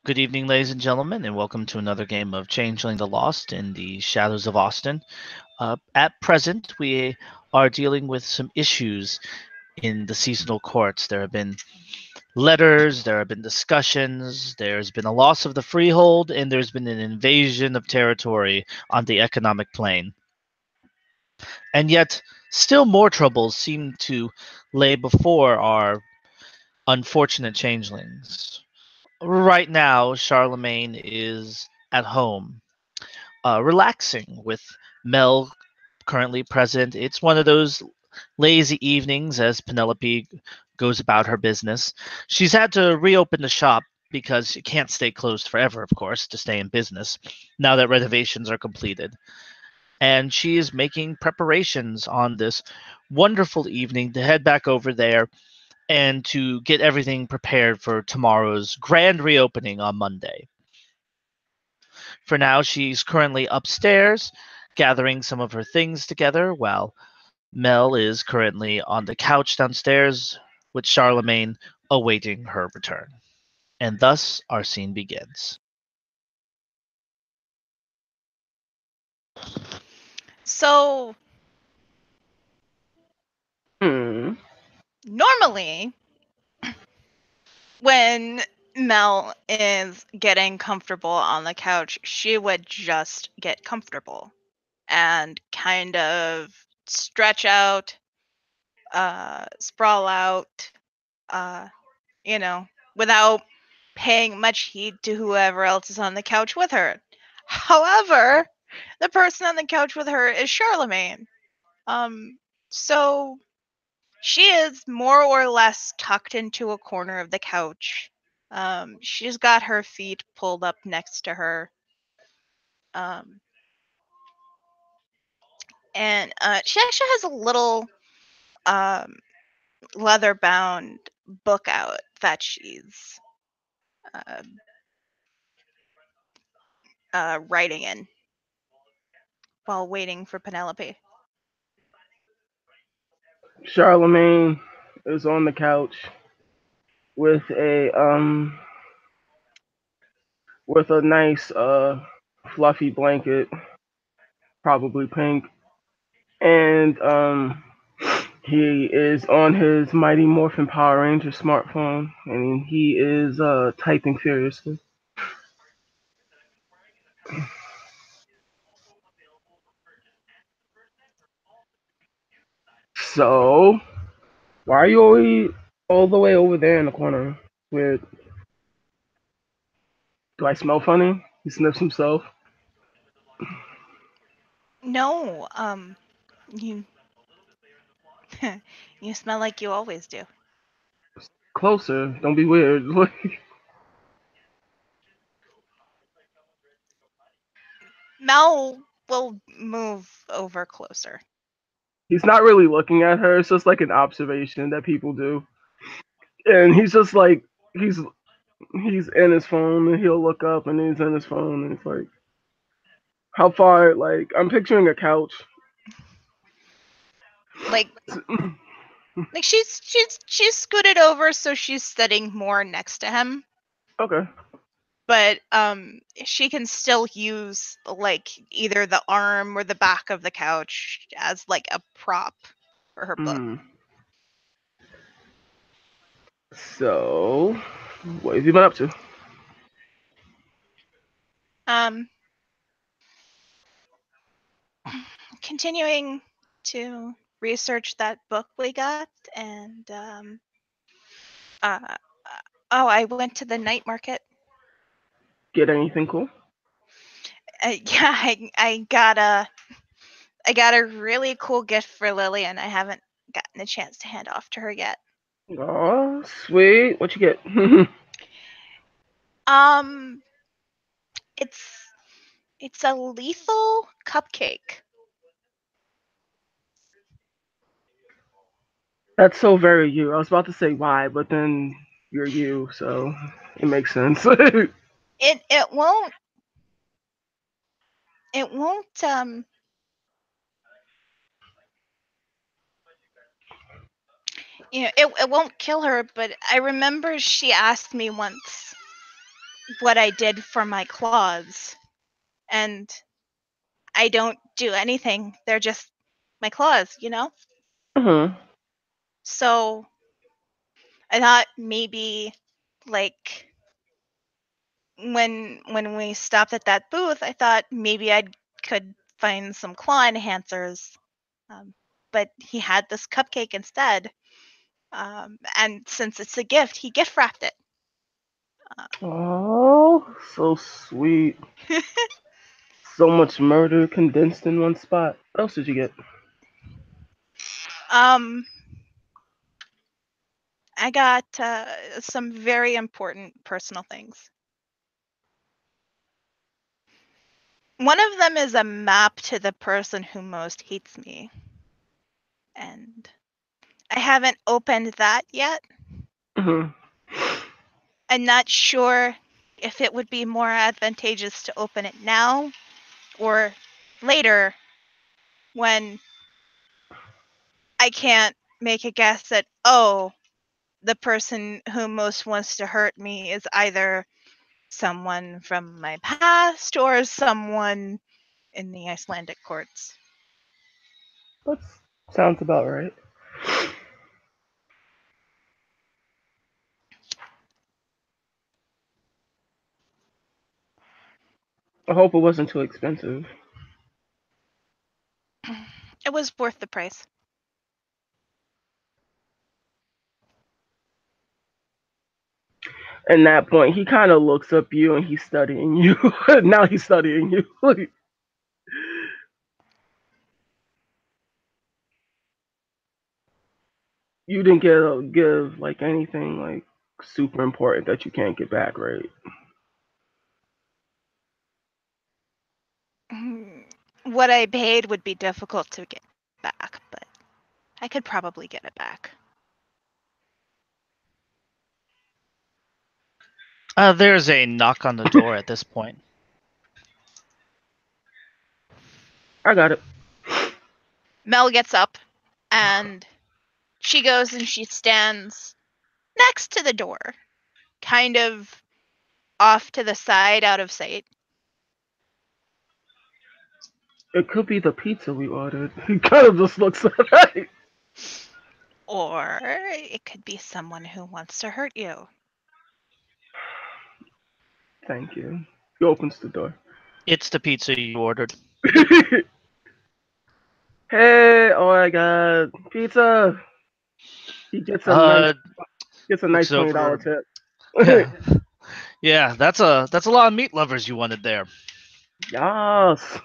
Good evening, ladies and gentlemen, and welcome to another game of Changeling the Lost in the Shadows of Austin. At present, we are dealing with some issues in the seasonal courts. There have been letters, there have been discussions, there's been a loss of the freehold, and there's been an invasion of territory on the economic plane. And yet, still more troubles seem to lay before our unfortunate changelings. Right now, Charlemagne is at home, relaxing with Mel currently present. It's one of those lazy evenings as Penelope goes about her business. She's had to reopen the shop because she can't stay closed forever, of course, to stay in business now that renovations are completed. And she is making preparations on this wonderful evening to head back over there and to get everything prepared for tomorrow's grand reopening on Monday. For now, she's currently upstairs gathering some of her things together while Mel is currently on the couch downstairs with Charlemagne awaiting her return. And thus our scene begins. So Hmm. normally, when Mel is getting comfortable on the couch, she would just get comfortable and kind of stretch out, sprawl out, uh, you know, without paying much heed to whoever else is on the couch with her. However, the person on the couch with her is Charlemagne. So she is more or less tucked into a corner of the couch. She's got her feet pulled up next to her. Um, and she actually has a little um, leather bound book out that she's uh, writing in while waiting for Penelope. Charlemagne is on the couch with a nice fluffy blanket, probably pink, and he is on his Mighty Morphin Power Ranger smartphone, and he is typing furiously. So, why are you always all the way over there in the corner? Weird. Do I smell funny? He sniffs himself. No, you you smell like you always do. Closer. Don't be weird. Mel will move over closer. He's not really looking at her. It's just like an observation that people do, and he's just like he's he's in his phone, and he'll look up, and he's in his phone, and it's like how far? Like I'm picturing a couch. Like she's scooted over so she's sitting more next to him, Okay. but she can still use like either the arm or the back of the couch as like a prop for her book. Mm. So, what have you been up to? Um Continuing to research that book we got, and uh oh, I went to the night market. Get anything cool? Yeah, I got a really cool gift for Lily, and I haven't gotten a chance to hand off to her yet. Oh, sweet. What you get? Um, it's it's a lethal cupcake. That's so very you. I was about to say why, but then you're you, so it makes sense. It won't it won't kill her, but I remember she asked me once what I did for my claws. And I don't do anything. They're just my claws, you know? Mhm. So I thought maybe like when we stopped at that booth, I thought maybe I could find some claw enhancers. But he had this cupcake instead. And since it's a gift, he gift wrapped it. Oh, so sweet. So much murder condensed in one spot. What else did you get? Um, I got some very important personal things. One of them is a map to the person who most hates me. And I haven't opened that yet. Mhm. I'm not sure if it would be more advantageous to open it now or later when I can't make a guess at, oh, the person who most wants to hurt me is either someone from my past or someone in the Icelandic courts. That sounds about right. I hope it wasn't too expensive. It was worth the price. And that point, he kind of looks up you and he's studying you. Now he's studying you. You didn't give like anything like super important that you can't get back, right? What I paid would be difficult to get back, but I could probably get it back. There's a knock on the door at this point. I got it. Mel gets up and she goes and she stands next to the door, kind of off to the side, out of sight. It could be the pizza we ordered. He kind of just looks at it. Or it could be someone who wants to hurt you. Thank you. He opens the door. It's the pizza you ordered. Hey, oh my god, pizza! He Uh, gets a nice looks $20 over. tip. Yeah, yeah. That's a lot of meat lovers you wanted there. Yes.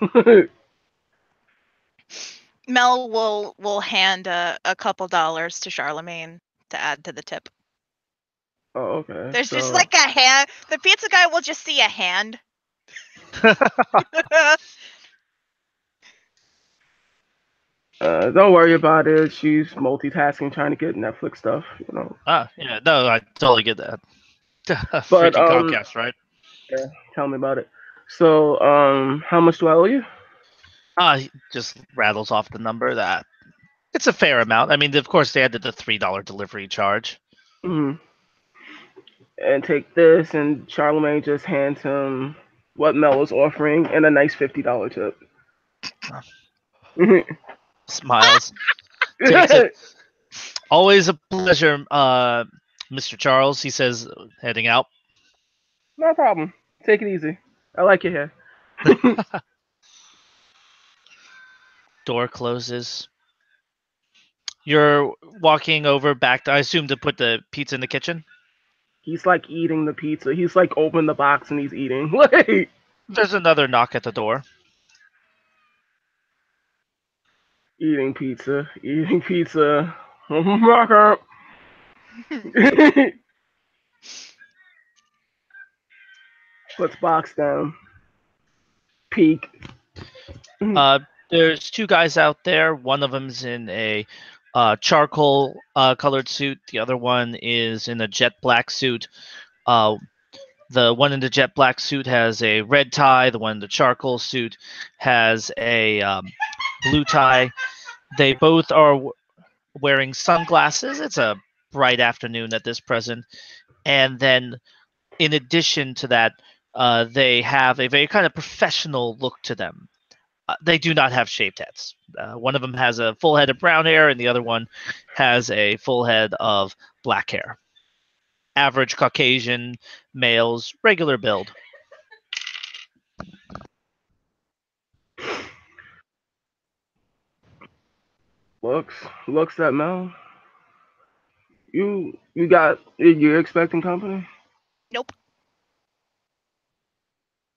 Mel will hand a couple dollars to Charlemagne to add to the tip. Oh, okay. There's just So, like a hand. The pizza guy will just see a hand. don't worry about it. She's multitasking, trying to get Netflix stuff, you know. Yeah. No, I totally get that. But Freaking Comcast, right? yeah, tell me about it. So, how much do I owe you? He just rattles off the number that it's a fair amount. I mean, of course, they added the $3 delivery charge. Mm-hmm. And take this, and Charlemagne just hands him what Mel was offering and a nice $50 tip. Smiles, takes it. Always a pleasure, Mr. Charles. He says, heading out. No problem. Take it easy. I like your hair. Door closes. You're walking over back to, I assume, to put the pizza in the kitchen. He's like eating the pizza. He's like open the box and he's eating. Like There's another knock at the door. eating pizza. Eating pizza. Rocker. Puts box down. Peek. There's two guys out there. One of them's in a charcoal colored suit. The other one is in a jet black suit. Uh, the one in the jet black suit has a red tie. The one in the charcoal suit has a blue tie. They both are wearing sunglasses. It's a bright afternoon at this present. And then in addition to that, they have a very kind of professional look to them. They do not have shaved heads. One of them has a full head of brown hair, and the other one has a full head of black hair. Average Caucasian males, regular build. Looks at Mel. You're expecting company? Nope.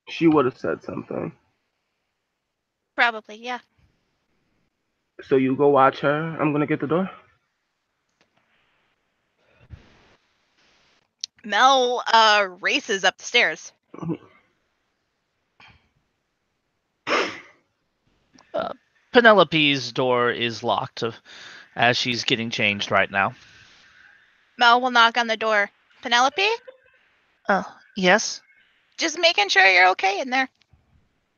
She would have said something. Probably, yeah. So you go watch her. I'm gonna get the door. Mel races up the stairs. Penelope's door is locked as she's getting changed right now. Mel will knock on the door. Penelope? Yes? Just making sure you're okay in there.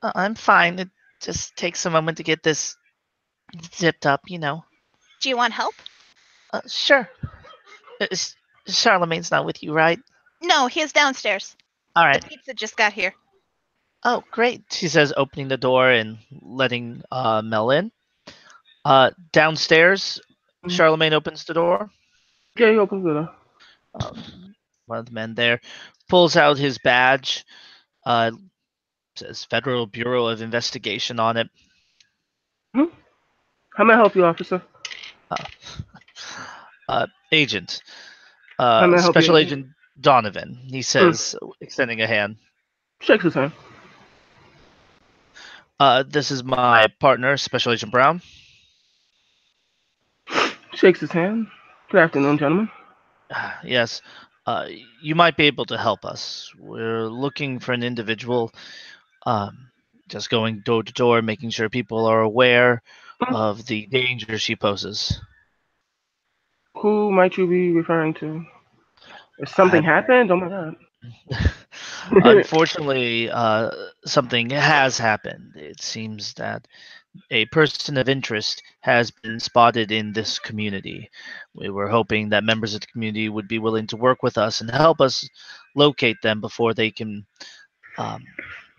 I'm fine. It just takes a moment to get this zipped up, you know. Do you want help? Sure. Charlemagne's not with you, right? No, he's downstairs. All The right. pizza just got here. Oh, great. She says, opening the door and letting Mel in. Downstairs, Charlemagne opens the door. Yeah, he opens the door. One of the men there pulls out his badge. Says Federal Bureau of Investigation on it. How may I help you, officer? Agent. How may I help Special you? Agent Donovan, he says, extending a hand. Shakes his hand. This is my partner, Special Agent Brown. Shakes his hand. Good afternoon, gentlemen. Yes. You might be able to help us. We're looking for an individual, just going door to door, making sure people are aware of the danger she poses. Who might you be referring to? If something happened? Oh my god. Unfortunately, something has happened. It seems that a person of interest has been spotted in this community. We were hoping that members of the community would be willing to work with us and help us locate them before they can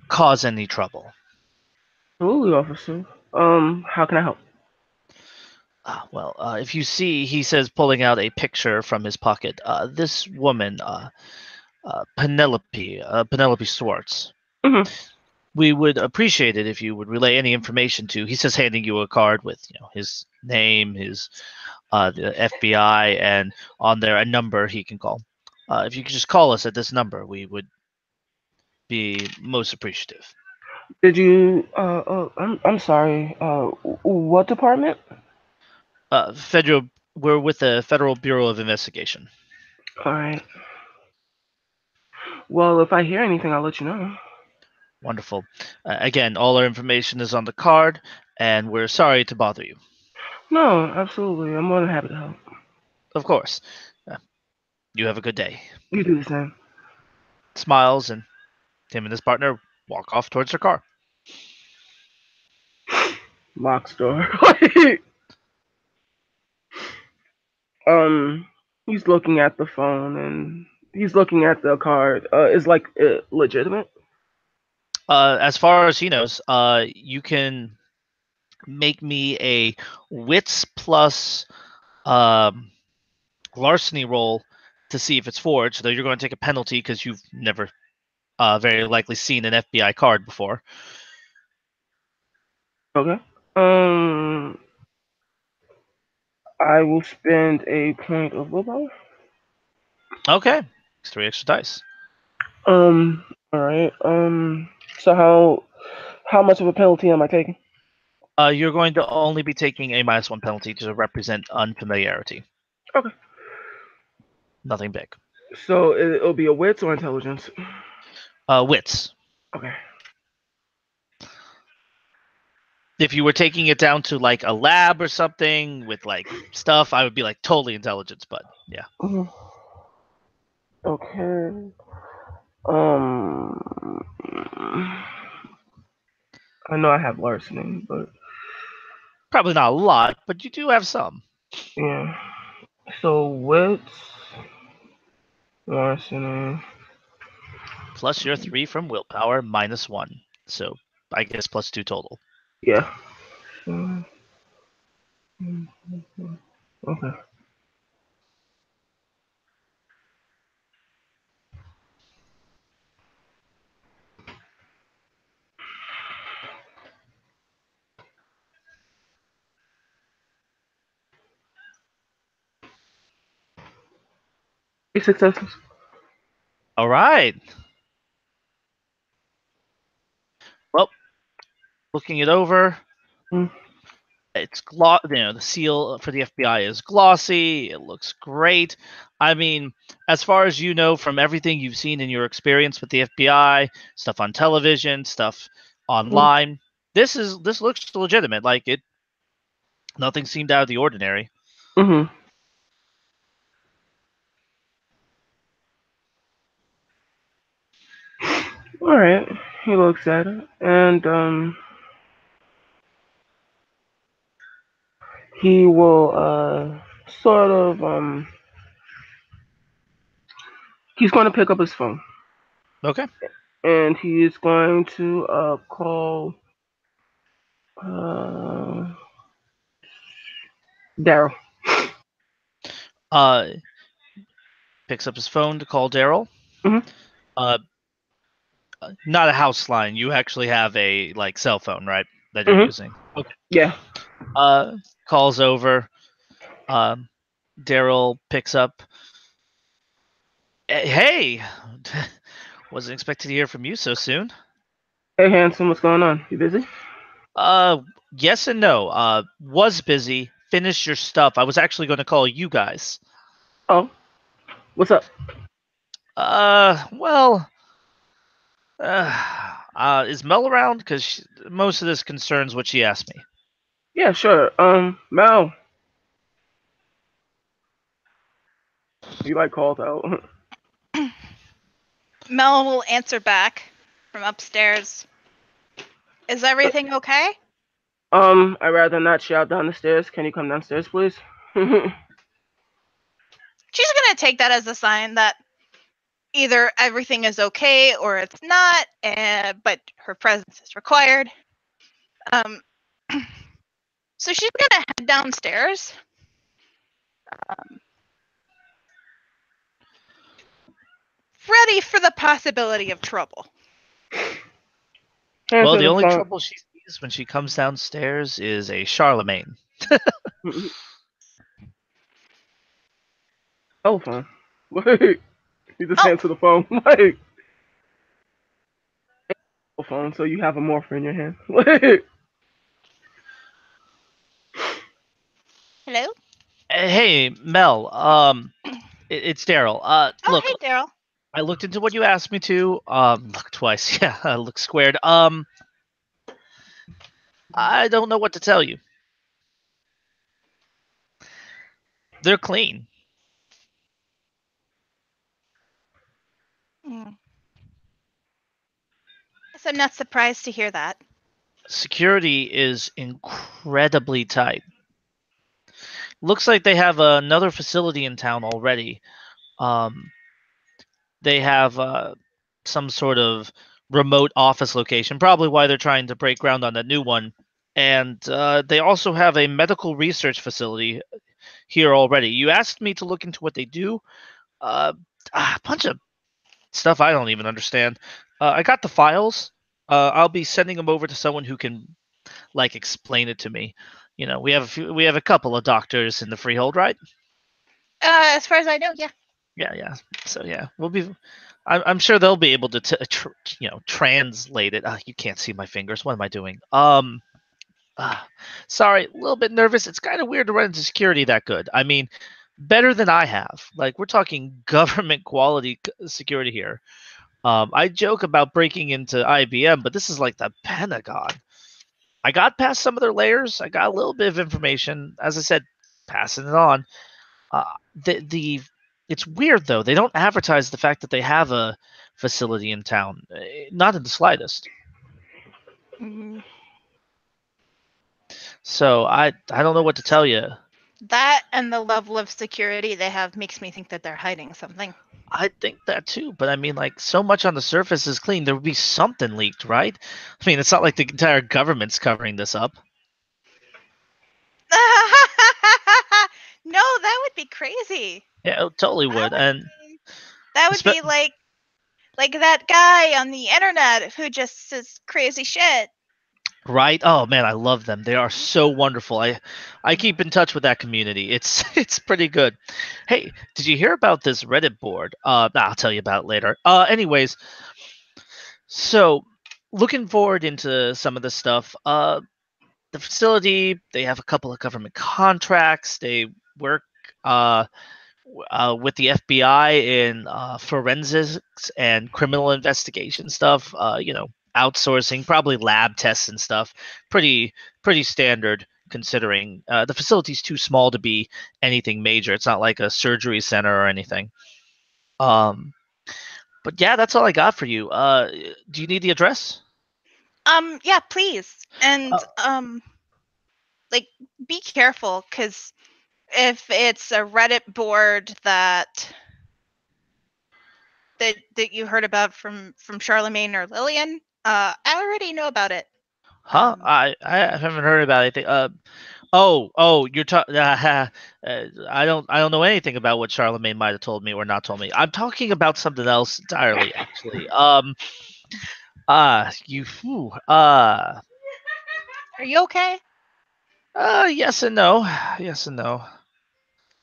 cause any trouble. Absolutely, officer. How can I help? If you see, he says, pulling out a picture from his pocket. This woman, Penelope Swartz. Mm-hmm. We would appreciate it if you would relay any information to. He says, handing you a card with his name, his the FBI, and on there a number he can call. If you could just call us at this number, we would be most appreciative. Did you? I'm sorry. What department? Federal. We're with the Federal Bureau of Investigation. All right. Well, if I hear anything, I'll let you know. Wonderful. Again, all our information is on the card, and we're sorry to bother you. No, absolutely. I'm more than happy to help. Of course. You have a good day. You do the same. Smiles, and him and his partner walk off towards their car. Locks door. um, he's looking at the phone and he's looking at the card. Is like legitimate? As far as he knows, you can make me a wits plus larceny roll to see if it's forged. Though you're going to take a penalty because you've never very likely seen an FBI card before. Okay. I will spend a point of willpower. Okay, it's 3 extra dice. All right. So how much of a penalty am I taking? You're going to only be taking a -1 penalty to represent unfamiliarity. Okay. Nothing big. So it'll be a wits or intelligence. Wits. Okay. If you were taking it down to like a lab or something with like stuff, I would be like totally intelligence. But yeah. Okay. I know I have larceny, but Probably not a lot, but you do have some. yeah. So wits, larceny. plus your 3 from willpower minus 1. So I guess plus 2 total. Yeah. Okay. Three successes. All right. Well, looking it over, Mm. it's the seal for the FBI is glossy. It looks great. I mean, as far as you know from everything you've seen in your experience with the FBI, stuff on television, stuff Mm. online, this looks legitimate. Like it, nothing seemed out of the ordinary. Mhm. All right. He looks at it, and he will sort of he's going to pick up his phone, Okay. and he is going to call uh Daryl. Uh, picks up his phone to call Daryl. Mhm. Uh, not a house line. You actually have a like cell phone, right? That you're Mhm. using. Okay. Yeah. Uh, calls over. Um, Daryl picks up. Hey, wasn't expected to hear from you so soon. Hey, handsome. What's going on? You busy? Uh, yes and no. Was busy. Finished your stuff. I was actually going to call you guys. Oh, what's up? Well, is Mel around? Because most of this concerns what she asked me. Yeah, sure. Mel, he like called out. Mel will answer back from upstairs. Is everything okay? I'd rather not shout down the stairs. Can you come downstairs, please? She's gonna take that as a sign that either everything is okay or it's not, but her presence is required. Um, so she's gonna head downstairs. Um, ready for the possibility of trouble. Well, Answer the the only phone. trouble she sees when she comes downstairs is a Charlemagne. Telephone. Wait, you just Oh, answer the phone. Wait, phone. So you have a morpher in your hand. Wait. hello. Hey, Mel. It's Daryl. Oh, Look, hey, Daryl. I looked into what you asked me to. Look twice. Yeah, I look squared. I don't know what to tell you. They're clean. Mm. Guess I'm not surprised to hear that. Security is incredibly tight. Looks like they have another facility in town already. Um, they have some sort of remote office location, probably why they're trying to break ground on that new one. And they also have a medical research facility here already. You asked me to look into what they do. Uh, a bunch of stuff I don't even understand. I got the files. I'll be sending them over to someone who can like explain it to me. You know, we have a couple of doctors in the freehold, right? As far as I know, yeah. Yeah, yeah. So yeah, we'll be. I'm sure they'll be able to translate it. You can't see my fingers. What am I doing? Uh, sorry, a little bit nervous. It's kind of weird to run into security that good. I mean, better than I have. Like we're talking government quality security here. I joke about breaking into IBM, but this is like the Pentagon. I got past some of their layers. I got a little bit of information. As I said, passing it on. Uh, the it's weird though. They don't advertise the fact that they have a facility in town. Not in the slightest. Mm. So I don't know what to tell you. That and the level of security they have makes me think that they're hiding something. I think that too, but I mean, like, so much on the surface is clean. There would be something leaked, right? I mean, it's not like the entire government's covering this up. No, that would be crazy. Yeah, it totally would. And That would be like that guy on the internet who just says crazy shit. right? Oh man, I love them. They are so wonderful. I keep in touch with that community. It's it's pretty good. Hey, did you hear about this Reddit board? I'll tell you about it later. Anyways, so looking forward into some of the stuff. The facility, they have a couple of government contracts. They work uh with the FBI in forensics and criminal investigation stuff. Outsourcing, probably lab tests and stuff. Pretty standard considering the facility's too small to be anything major. It's not like a surgery center or anything. Um, but yeah, that's all I got for you. Do you need the address? Yeah, please. And like be careful, cuz if it's a Reddit board that you heard about from Charlemagne or Lillian, I already know about it. Huh? I haven't heard about anything. You're talking. I don't know anything about what Charlemagne might have told me or not told me. I'm talking about something else entirely, actually. You. Whew, Are you okay? yes and no. Yes and no. A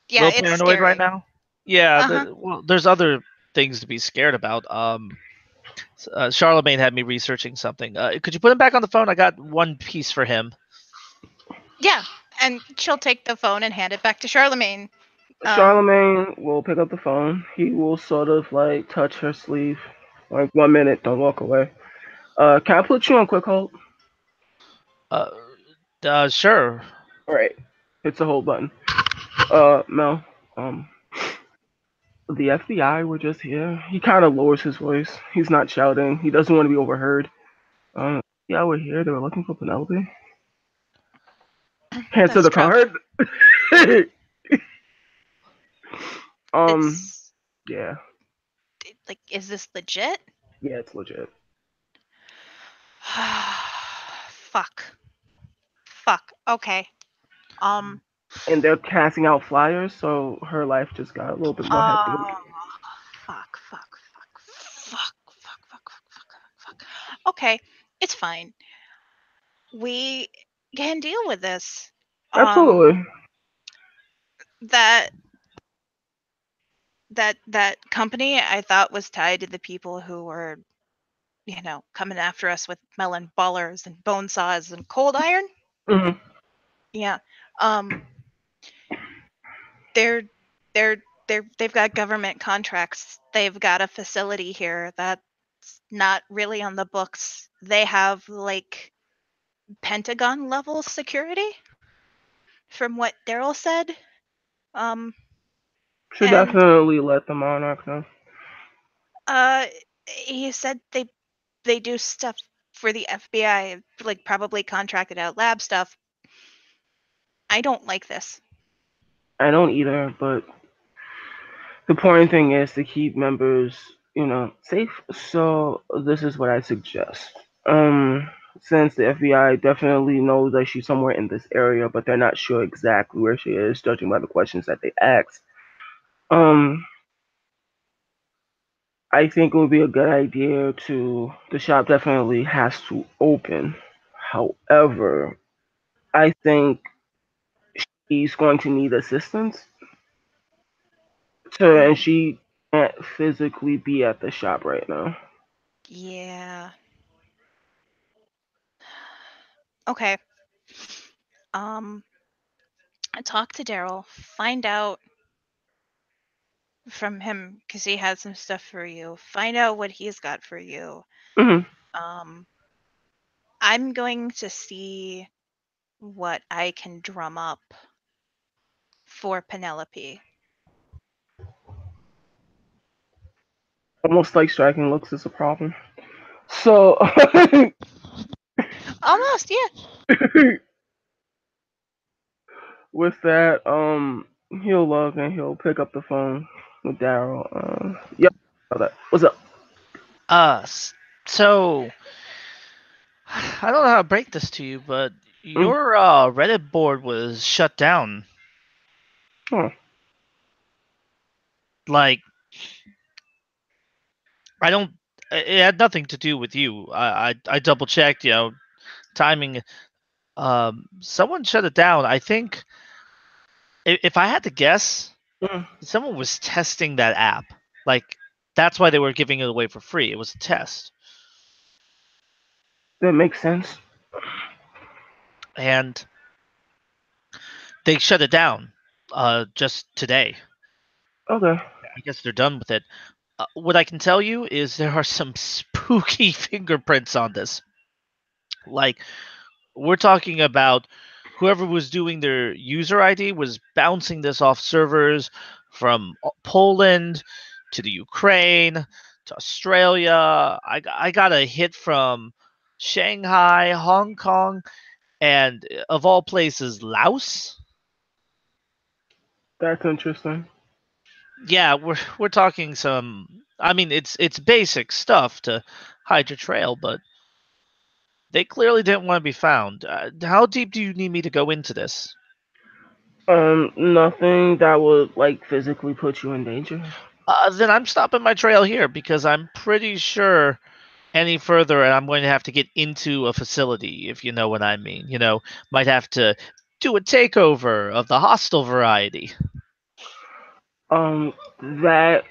Yeah, little it's paranoid right scary. now. Yeah. Uh-huh. Well, there's other things to be scared about. Charlemagne had me researching something. Could you put him back on the phone? I got one piece for him. Yeah, and she'll take the phone and hand it back to Charlemagne. Charlemagne will pick up the phone. He will sort of like touch her sleeve. Like 1 minute, don't walk away. Can I put you on quick hold? Uh, sure. Alright. Hits the hold button. Mel. Um the FBI were just here. He kinda lowers his voice. He's not shouting. He doesn't want to be overheard. Yeah, we're here. They were looking for Penelope. Answer That's the Trump. card. It's yeah. like, is this legit? Yeah, it's legit. Fuck. Okay. And they're casting out flyers, so her life just got a little bit more hectic. Fuck. Okay, it's fine. We can deal with this. Absolutely. That company I thought was tied to the people who were, coming after us with melon ballers and bone saws and cold iron. Mm-hmm. Yeah. They're they've got government contracts. They've got a facility here that's not really on the books. They have like Pentagon level security, from what Daryl said. Should And definitely let the Monarch know. he said they do stuff for the FBI, like probably contracted out lab stuff. I don't like this. I don't either, but the important thing is to keep members, safe. So this is what I suggest. Since the FBI definitely knows that she's somewhere in this area, but they're not sure exactly where she is, judging by the questions that they asked. I think it would be a good idea to. The shop definitely has to open. However, I think he's going to need assistance. And she can't physically be at the shop right now. Yeah. Okay. Talk to Daryl. Find out from him, because he has some stuff for you. Find out what he's got for you. Mm-hmm. I'm going to see what I can drum up for Penelope. Almost like striking looks is a problem. So, Almost, yeah. with that, he'll look and he'll pick up the phone with Daryl. Yep. What's up? So I don't know how to break this to you, but Mm, your Reddit board was shut down. oh, Like, I don't. It had nothing to do with you. I double checked. Timing. Someone shut it down. I think if I had to guess, mm, someone was testing that app. Like, that's why they were giving it away for free. It was a test, that makes sense. and they shut it down. Just today. Okay. I guess they're done with it. What I can tell you is there are some spooky fingerprints on this. Like, we're talking about whoever was doing their user ID was bouncing this off servers from Poland to the Ukraine to Australia. I got a hit from Shanghai, Hong Kong, and of all places, Laos. That's interesting. Yeah, we're talking some. I mean, it's basic stuff to hide your trail, but they clearly didn't want to be found. How deep do you need me to go into this? Nothing that would like physically put you in danger. Then I'm stopping my trail here because I'm pretty sure any further and I'm going to have to get into a facility, if you know what I mean. Might have to do a takeover of the hostile variety. That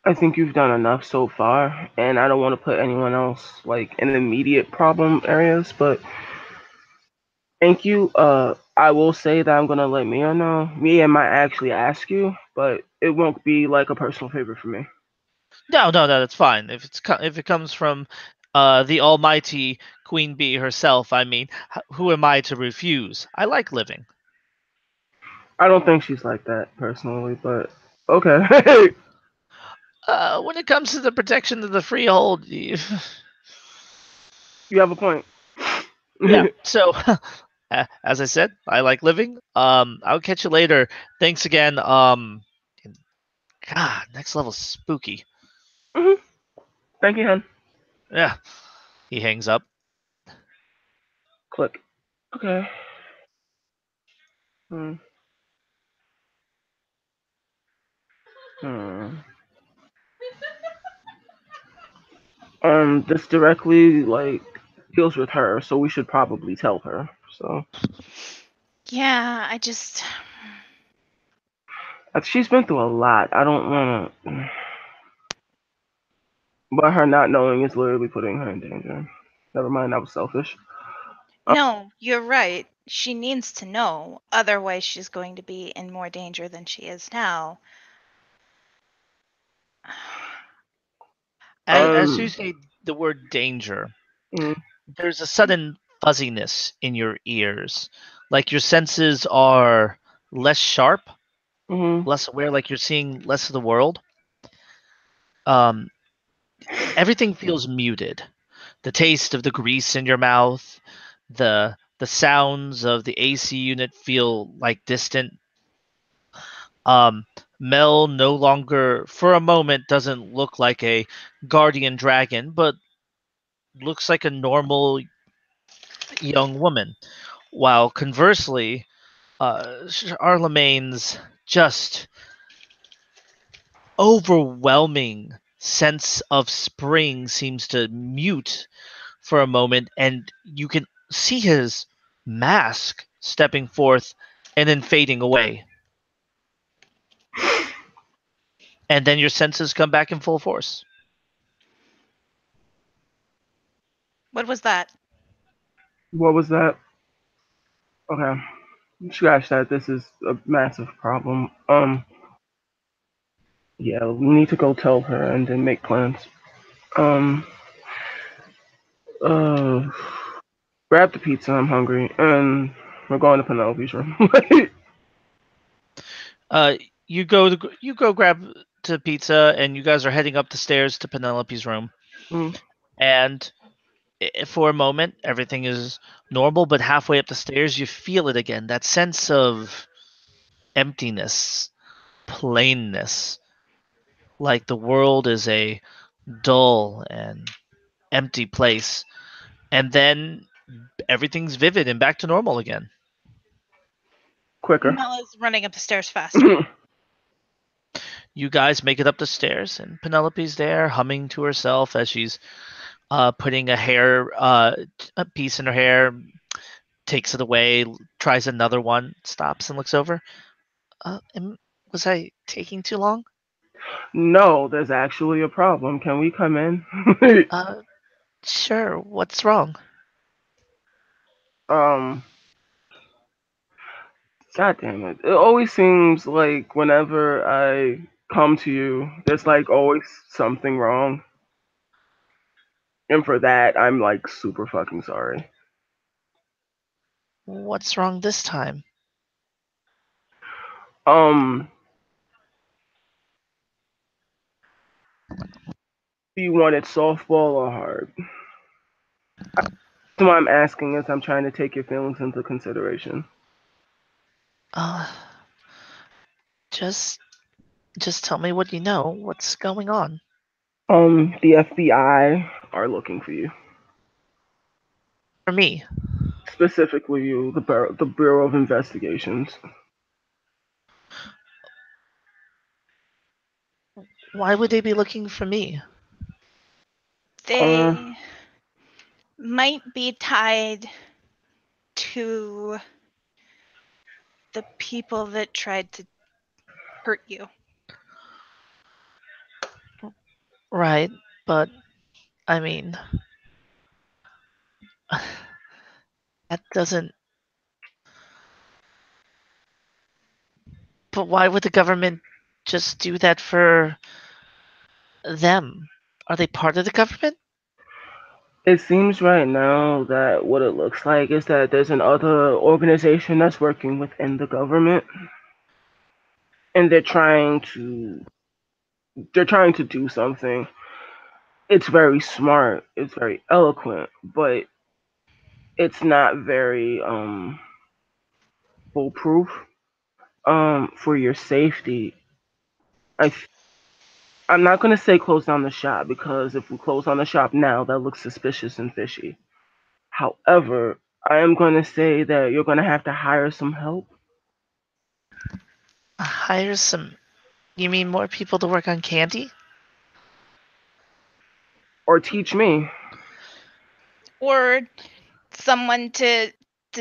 I think you've done enough so far, and I don't want to put anyone else like in immediate problem areas, but thank you. I will say that I'm gonna let Mia know. Mia might actually ask you, but it won't be like a personal favor for me. No, no, no, that's fine. If it comes from the almighty Queen Bee herself, I mean, who am I to refuse? I like living. I don't think she's like that personally, but okay. When it comes to the protection of the freehold, You have a point. yeah. So, as I said, I like living. I'll catch you later. Thanks again. God, next level spooky. Mhm. Thank you, hun. Yeah. He hangs up. Click. Okay. Hmm. Hmm. This directly like deals with her, so we should probably tell her. So Yeah, I just. she's been through a lot. I don't wanna, but her not knowing is literally putting her in danger. Never mind, that was selfish. Uh, No, you're right. She needs to know. Otherwise, she's going to be in more danger than she is now. As you um. say the word danger, Mm, there's a sudden fuzziness in your ears. Like your senses are less sharp, mhm. less aware, like you're seeing less of the world. Um, Everything feels muted. The taste of the grease in your mouth, the sounds of the AC unit feel like distant. Um, Mel no longer, for a moment, doesn't look like a guardian dragon, but looks like a normal young woman. While conversely, Charlemagne's just overwhelming sense of spring seems to mute for a moment, and you can see his mask stepping forth and then fading away. And then your senses come back in full force. What was that? What was that? Okay. Scratch that. This is a massive problem. Yeah, we need to go tell her and then make plans. Um. Uh. Grab the pizza. I'm hungry, and we're going to Penelope's room. Uh, you go grab to pizza, and you guys are heading up the stairs to Penelope's room. Mm, And For a moment, everything is normal, but halfway up the stairs, you feel it again. That sense of emptiness, plainness, like the world is a dull and empty place. And then everything's vivid and back to normal again. Quicker. Mella's running up the stairs faster. You guys make it up the stairs, and Penelope's there humming to herself as she's putting a piece in her hair, takes it away, tries another one, stops and looks over. Was I taking too long? No, there's actually a problem. Can we come in? Uh, sure. What's wrong? um, God damn it. It always seems like whenever I come to you, there's like always something wrong. And for that, I'm like super fucking sorry. What's wrong this time? Um, do you want it softball or hard? That's what I'm asking is I'm trying to take your feelings into consideration. Uh, just just tell me what you know. What's going on? The FBI are looking for you. For me. Specifically you, the Bureau of Investigations. Why would they be looking for me? Uh, They might be tied to the people that tried to hurt you. Right, but I mean, that doesn't. But why would the government just do that for them? Are they part of the government? it seems right now that what it looks like is that there's another organization that's working within the government, and they're trying to do something. It's very smart, it's very eloquent, but it's not very foolproof. For your safety, I I'm not gonna say close down the shop because if we close down the shop now, that looks suspicious and fishy. However, I am gonna say that you're gonna have to hire some help Hire some. You mean more people to work on candy? or teach me. Or someone to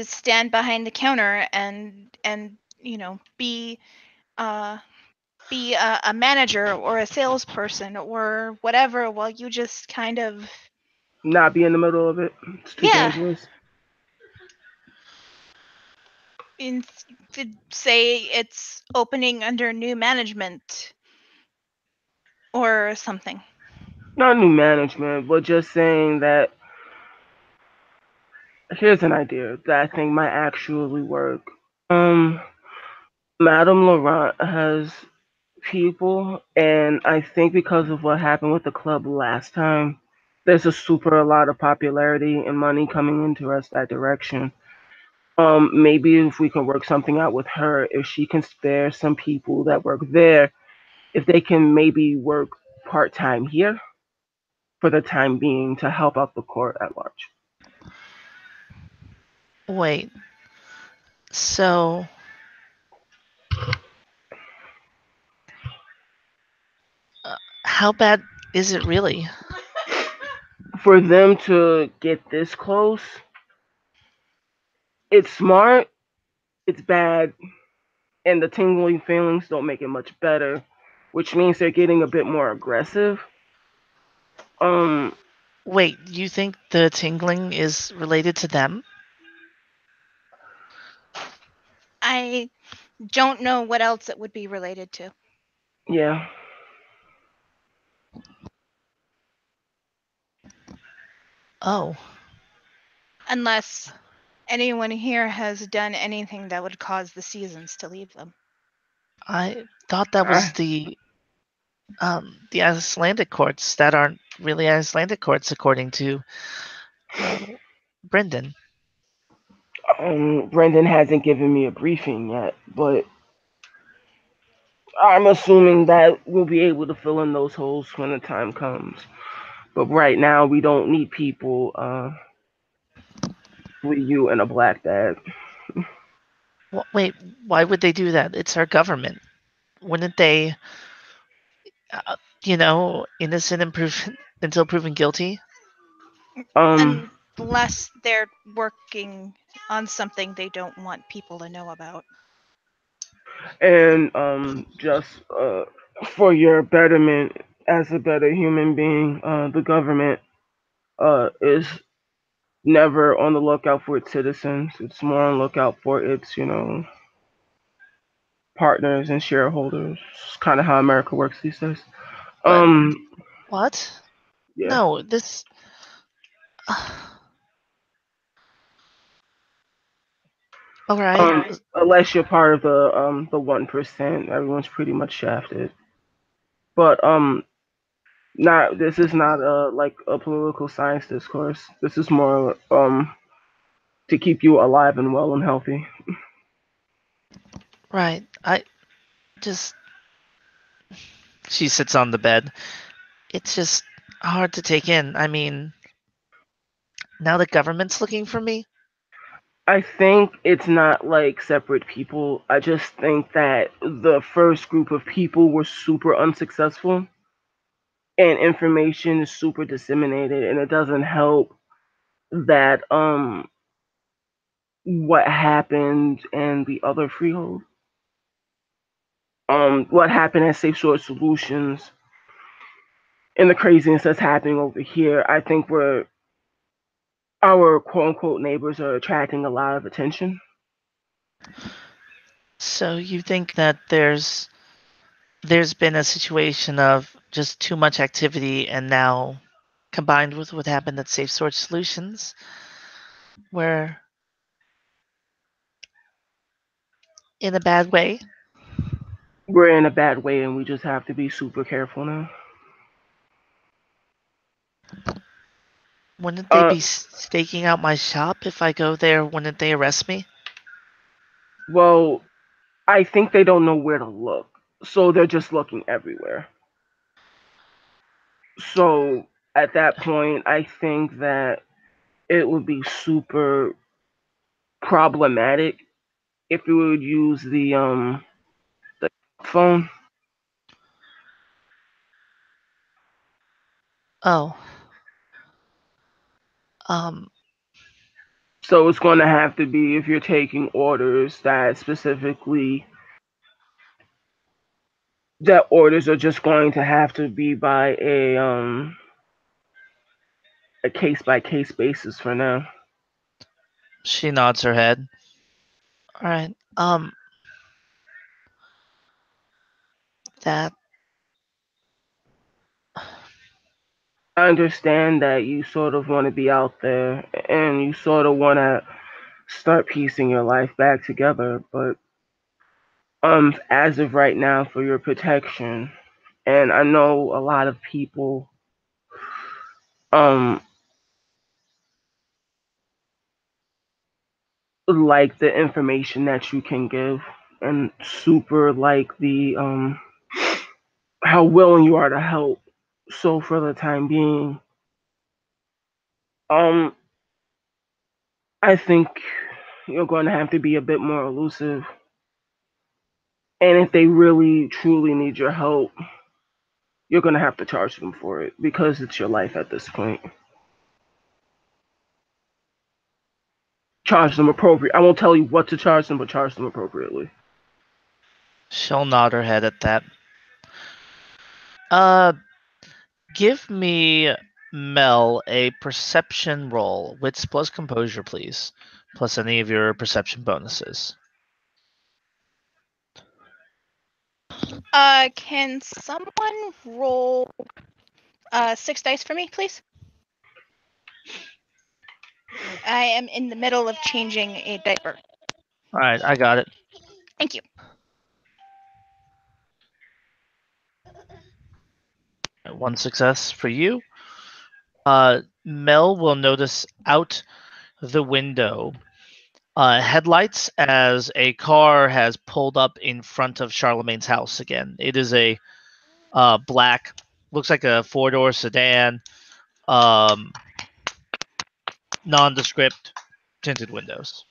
stand behind the counter and uh be a manager or a salesperson or whatever while you just kind of Not be in the middle of it. It's too yeah dangerous. in, say it's opening under new management or something. Not new management, but just saying that here's an idea that I think might actually work. Um, Madame Laurent has people, and I think because of what happened with the club last time, there's a lot of popularity and money coming into us that direction. Maybe if we can work something out with her, if she can spare some people that work there, if they can maybe work part time here for the time being to help out the court at large. Wait, so how bad is it really? For them to get this close, it's smart, it's bad, and the tingling feelings don't make it much better, which means they're getting a bit more aggressive. Um, Wait, you think the tingling is related to them? I don't know what else it would be related to yeah. Oh, unless anyone here has done anything that would cause the seasons to leave them. I thought that was I, the Icelandic courts that aren't really Icelandic courts according to Brendan. Brendan hasn't given me a briefing yet, but I'm assuming that we'll be able to fill in those holes when the time comes. But right now, we don't need people with you and a black dad. Wait, why would they do that? It's our government. Wouldn't they, uh, innocent and proven until proven guilty? Um, Unless they're working on something they don't want people to know about. and just for your betterment as a better human being, the government is never on the lookout for its citizens. It's more on the lookout for its, partners and shareholders. It's kind of how America works these days. But Um, what? yeah. No, this. All right. Unless you're part of the 1%, everyone's pretty much shafted. But not this is not like a political science discourse. This is more to keep you alive and well and healthy. Right. I just. She sits on the bed. It's just hard to take in. I mean, now the government's looking for me. I think it's not like separate people. I just think that the first group of people were super unsuccessful and information is super disseminated and it doesn't help that what happened and the other freehold. What happened at Safe Shore Solutions and the craziness that's happening over here, I think we're our quote unquote neighbors are attracting a lot of attention. So you think that there's been a situation of just too much activity, and now combined with what happened at Safe Source Solutions, where in a bad way, We're in a bad way and we just have to be super careful now. wouldn't they Uh be staking out my shop if I go there? Wouldn't they arrest me? well, I think they don't know where to look. So they're just looking everywhere. So at that point, I think that it would be super problematic if we would use the phone. Oh, um, So it's going to have to be if you're taking orders that orders are just going to have to be by a case by case basis for now. she nods her head. All right. That I understand that you sort of want to be out there and you sort of want to start piecing your life back together, but as of right now for your protection, and I know a lot of people um like the information that you can give and super like the how willing you are to help. So for the time being, um I think you're going to have to be a bit more elusive. And if they really truly need your help, you're going to have to charge them for it because it's your life at this point. Charge them appropriate. I won't tell you what to charge them, but charge them appropriately. she'll nod her head at that. Uh, give me Mel a perception roll, wits plus composure, please, plus any of your perception bonuses. Can someone roll 6 dice for me, please? I am in the middle of changing a diaper. All right, I got it. Thank you. One success for you. Uh, Mel will notice out the window headlights as a car has pulled up in front of Charlemagne's house again. It is a black, looks like a four-door sedan, um, nondescript, tinted windows.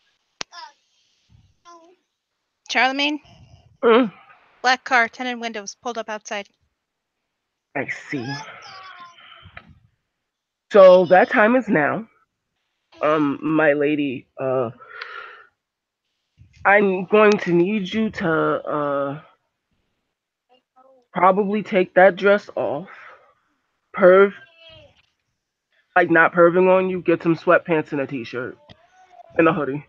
Charlemagne, Mm, black car, tinted windows, pulled up outside. I see. So that time is now. My lady, I'm going to need you to probably take that dress off. Perv, like not perving on you, get some sweatpants and a t-shirt and a hoodie.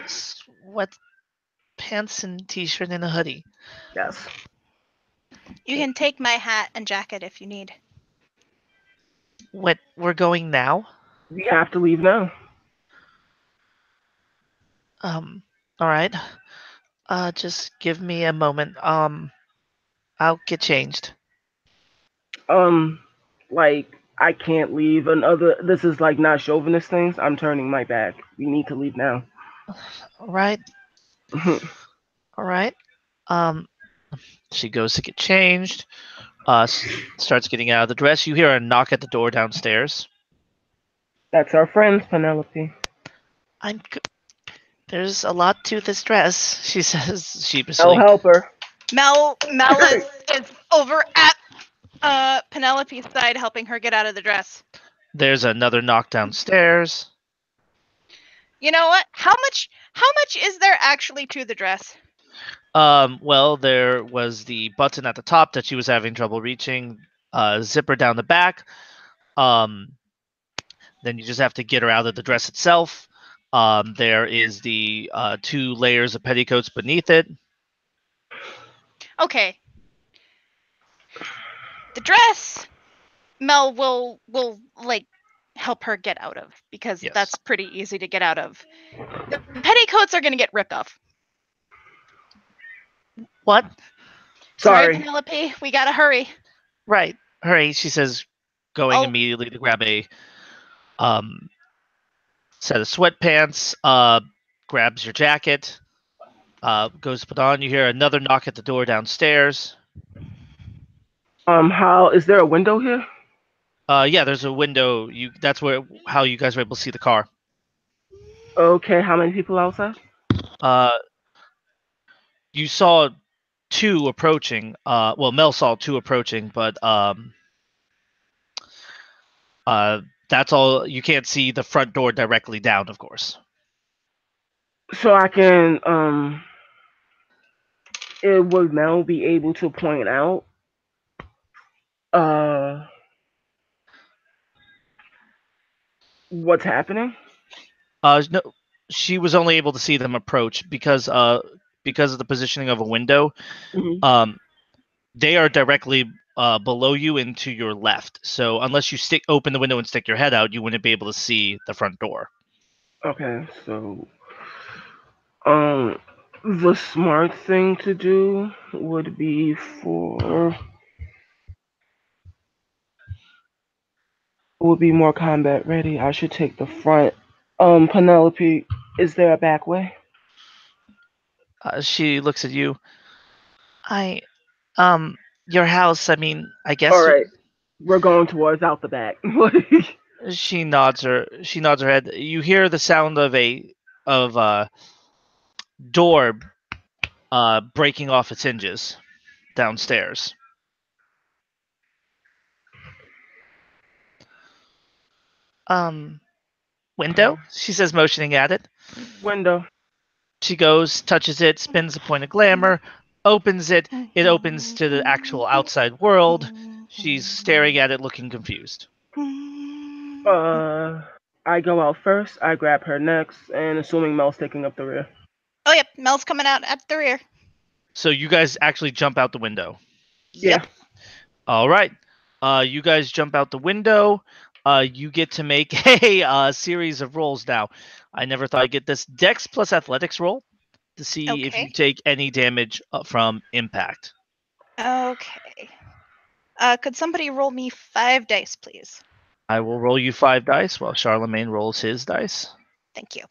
Sweat pants and t-shirt and a hoodie. Yes. You can take my hat and jacket if you need. What? We're going now? We have to leave now. All right. Just give me a moment. I'll get changed. Um, like I can't leave. Another. This is like not chauvinist things. I'm turning my back. We need to leave now. All right. All right. Um, she goes to get changed. Starts getting out of the dress. You hear a knock at the door downstairs. That's our friend Penelope. There's a lot to this dress, she says I'll sheepishly. help her. Mel is over at Penelope's side, helping her get out of the dress. There's another knock downstairs. You know what? How much is there actually to the dress? Well, there was the button at the top that she was having trouble reaching, zipper down the back. Then you just have to get her out of the dress itself. There is the 2 layers of petticoats beneath it. Okay. The dress, Mel will like help her get out of, because Yes. that's pretty easy to get out of. The petticoats are going to get ripped off. What? Sorry. Penelope, we gotta hurry. Right. Hurry, she says, going Oh. immediately to grab a set of sweatpants, grabs your jacket, goes to put on. You hear another knock at the door downstairs. How is there a window here? Yeah, there's a window. That's how you guys were able to see the car. Okay, how many people outside? You saw 2 approaching. Well, Mel saw 2 approaching, but that's all. You can't see the front door directly down, of course. So I can it would now be able to point out what's happening. No, she was only able to see them approach because of the positioning of a window. Mm-hmm. They are directly below you and to your left. So unless you open the window and stick your head out, you wouldn't be able to see the front door. Okay, so the smart thing to do would be more combat ready. I should take the front. Penelope, is there a back way? She looks at you. Your house. I mean, I guess. All right, we're going towards out the back. She nods her head. You hear the sound of a door breaking off its hinges downstairs. Window? She says, motioning at it. Window. She goes, touches it, spins a point of glamour, opens it. It opens to the actual outside world. She's staring at it, looking confused. I go out first. I grab her next, and assuming Mel's taking up the rear. Oh, yep. Mel's coming out at the rear. So you guys actually jump out the window. Yeah. All right. You guys jump out the window. You get to make a series of rolls now. I never thought I'd get this Dex plus Athletics roll to see if you take any damage from impact. Okay. Could somebody roll me 5 dice, please? I will roll you 5 dice while Charlemagne rolls his dice. Thank you.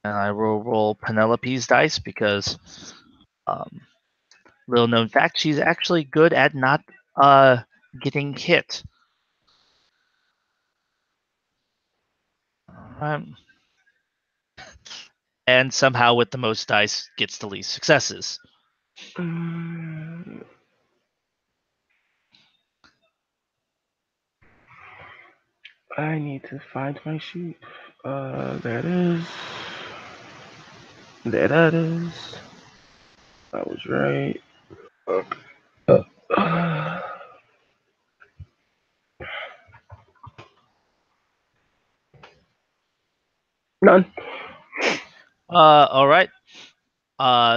And I will roll Penelope's dice because, little known fact, she's actually good at not getting hit. Um, and somehow with the most dice gets the least successes. I need to find my sheet. There it is. There that is. I was right. None. All right.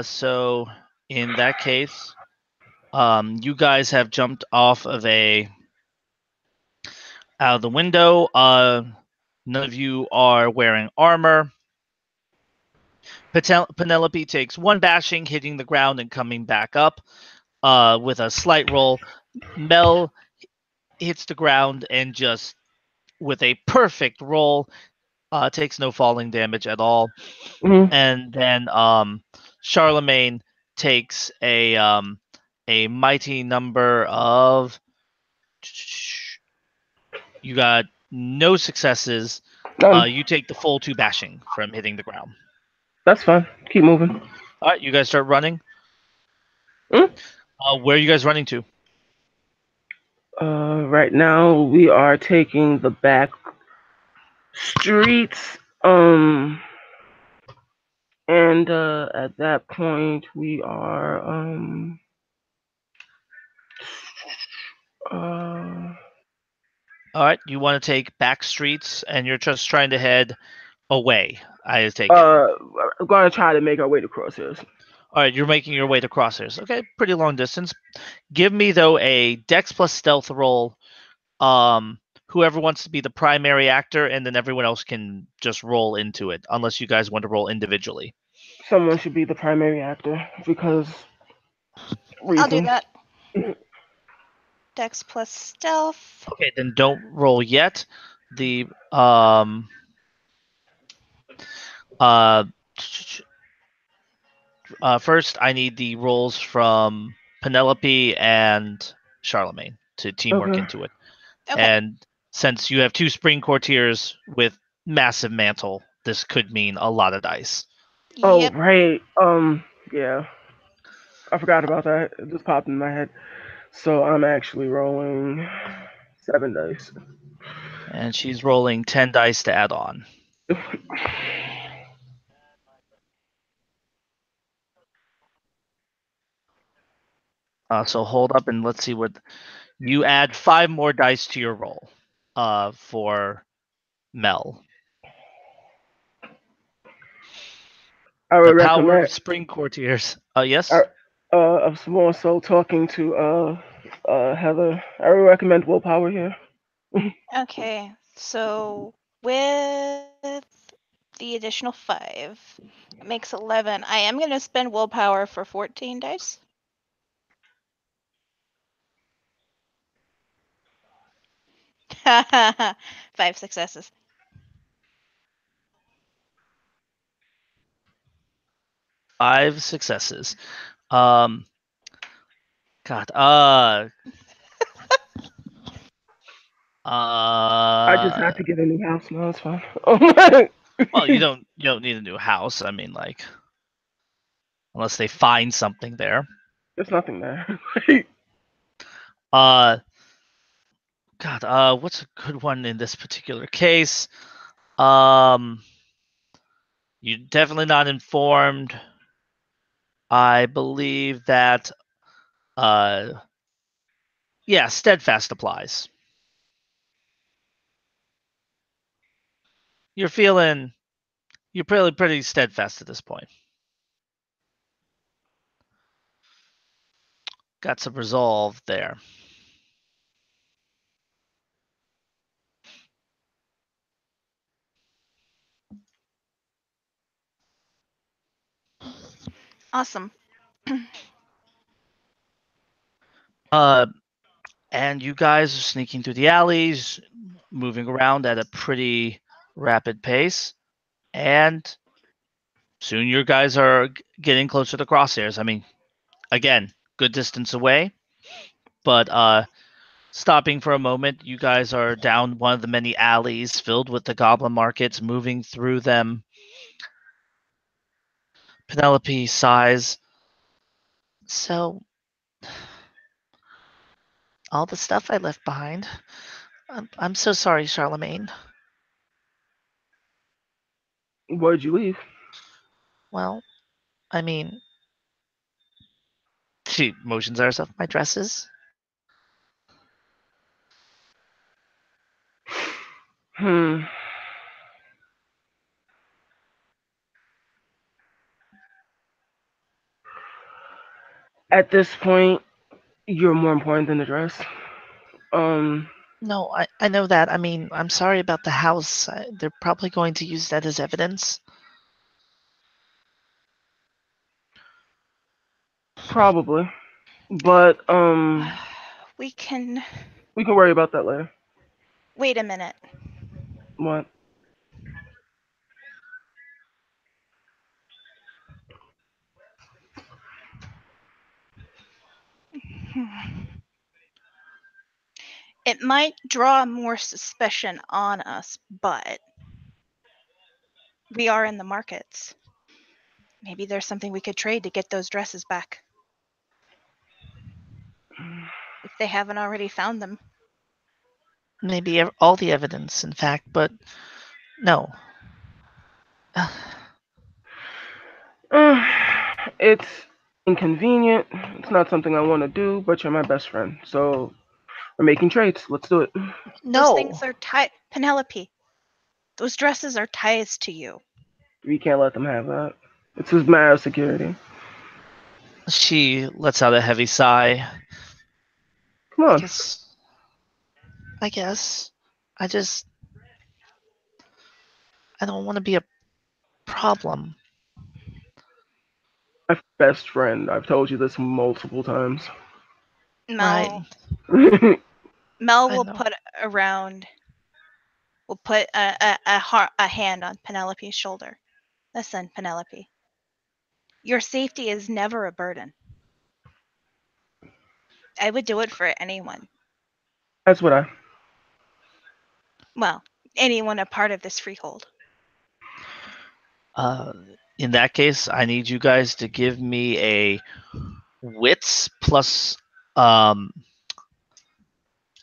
So in that case, you guys have jumped off of out of the window. None of you are wearing armor. Penelope takes one bashing, hitting the ground and coming back up. With a slight roll, Mel hits the ground and just with a perfect roll, takes no falling damage at all. Mm-hmm. And then Charlemagne takes a mighty number of. You got no successes. None. You take the full 2 bashing from hitting the ground. That's fine. Keep moving. All right, you guys start running. Mm? Where are you guys running to? Right now we are taking the back streets. And at that point we are uh All right, you want to take back streets, and you're just trying to head away. I take it. we're gonna try to make our way to crosshairs. All right, you're making your way to crosshairs. Okay, pretty long distance. Give me though a Dex plus Stealth roll. Whoever wants to be the primary actor, and then everyone else can just roll into it, unless you guys want to roll individually. Someone should be the primary actor because I'll do reasons. that. Dex plus stealth. Okay, then don't roll yet. The uh, first I need the rolls from Penelope and Charlemagne to teamwork Okay. into it. Okay. And since you have 2 spring courtiers with massive mantle, this could mean a lot of dice. Oh Yep. right. Yeah. I forgot about that. It just popped in my head. So I'm actually rolling 7 dice. And she's rolling 10 dice to add on. So hold up and let's see what you add 5 more dice to your roll. For Mel. I The would power recommend. of spring courtiers. Yes. I, of more so talking to Heather. I would recommend willpower here. Okay. So with the additional 5, it makes 11. I am going to spend willpower for 14 dice. Five successes. 5 successes. God. I just have to get a new house now. It's fine. Well, you don't need a new house. I mean, like, unless they find something there. There's nothing there. Uh, God. What's a good one in this particular case? You're definitely not informed. I believe that. Yeah, steadfast applies. You're feeling. You're pretty steadfast at this point. Got some resolve there. Awesome. Uh, and you guys are sneaking through the alleys, moving around at a pretty rapid pace, and soon you guys are getting closer to crosshairs. I mean, again, good distance away, but stopping for a moment, you guys are down one of the many alleys filled with the goblin markets, moving through them. Penelope sighs. So, all the stuff I left behind. I'm so sorry, Charlemagne. Where'd you leave? Well, I mean, she motions at herself. My dresses. Hmm. At this point, you're more important than the dress. Um, No, I know that. I mean, I'm sorry about the house. They're probably going to use that as evidence. Probably, but We can we can worry about that later. wait a minute. What? It might draw more suspicion on us, but we are in the markets. Maybe there's something we could trade to get those dresses back. If they haven't already found them. Maybe all the evidence, in fact, but no. It's inconvenient. It's not something I want to do, but you're my best friend, so we're making trades. Let's do it. Those No. things are tied. Penelope, those dresses are ties to you. We can't let them have that. It's his matter of security. She lets out a heavy sigh. Come I on. guess. I guess. I just. I don't want to be a problem. My best friend. I've told you this multiple times. Right. Mel I will know. put a hand on Penelope's shoulder. Listen, Penelope. Your safety is never a burden. I would do it for anyone. That's what I. Well, anyone a part of this freehold. Uh, in that case, I need you guys to give me a wits plus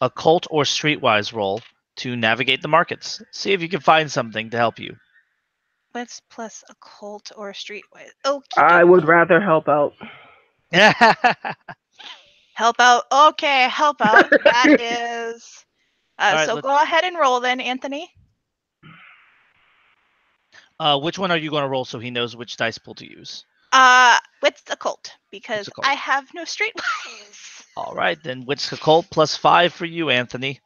occult or streetwise roll to navigate the markets. See if you can find something to help you. What's plus occult or streetwise? Okie I doke. would rather help out. Help out. Okay, help out. That is. All right, So go ahead and roll then, Anthony. which one are you going to roll so he knows which dice pool to use? What's occult? Because occult? I have no streetwise. All right, then wits occult plus 5 for you, Anthony.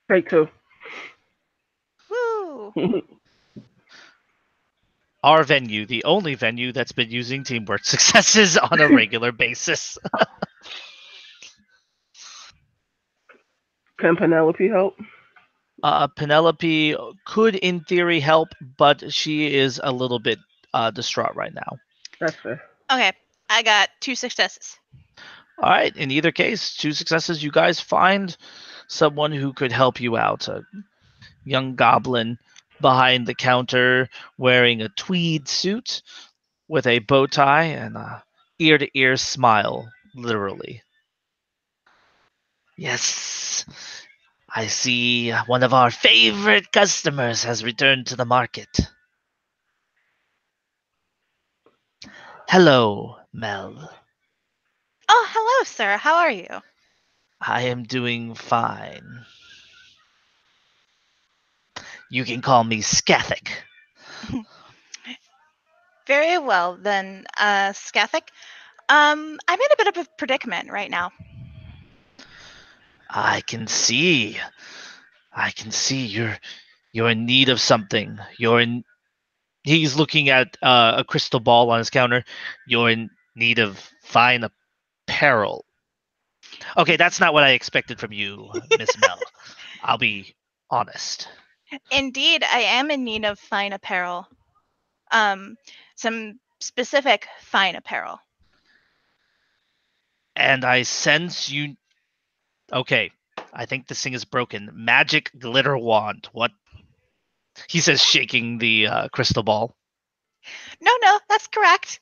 Take two. Woo! Our venue, the only venue that's been using teamwork successes on a regular basis. Can Penelope help? Penelope could, in theory, help, but she is a little bit distraught right now. That's fair. Okay, I got 2 successes. All right, in either case, 2 successes. You guys find someone who could help you out. A young goblin behind the counter wearing a tweed suit with a bow tie and a ear to ear smile, literally. Yes, I see one of our favorite customers has returned to the market. Hello, Mel. Oh, hello, sir. How are you? I am doing fine. You can call me Skathic. Very well, then, Skathic. I'm in a bit of a predicament right now. I can see. I can see you're in need of something. He's looking at a crystal ball on his counter. You're in need of fine apparel. Okay, that's not what I expected from you, Miss Mel. I'll be honest. Indeed, I am in need of fine apparel. Some specific fine apparel. And I sense you. Okay, I think this thing is broken. Magic glitter wand. What? He says, shaking the crystal ball. No, that's correct.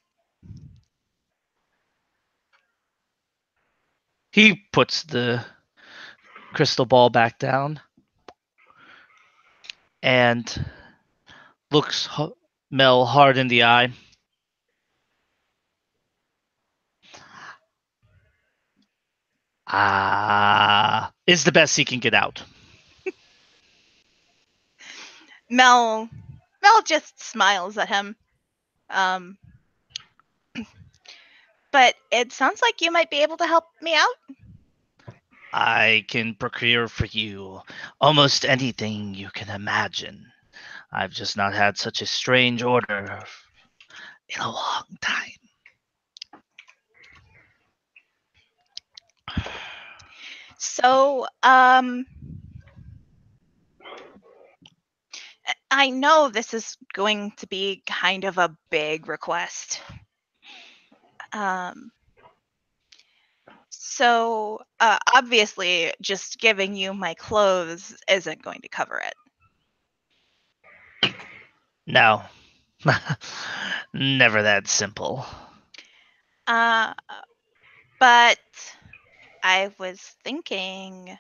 He puts the crystal ball back down and looks Mel hard in the eye. Is the best he can get out. Mel just smiles at him. But it sounds like you might be able to help me out. I can procure for you almost anything you can imagine. I've just not had such a strange order in a long time. So, I know this is going to be kind of a big request. So, obviously, just giving you my clothes isn't going to cover it. No. Never that simple. But I was thinking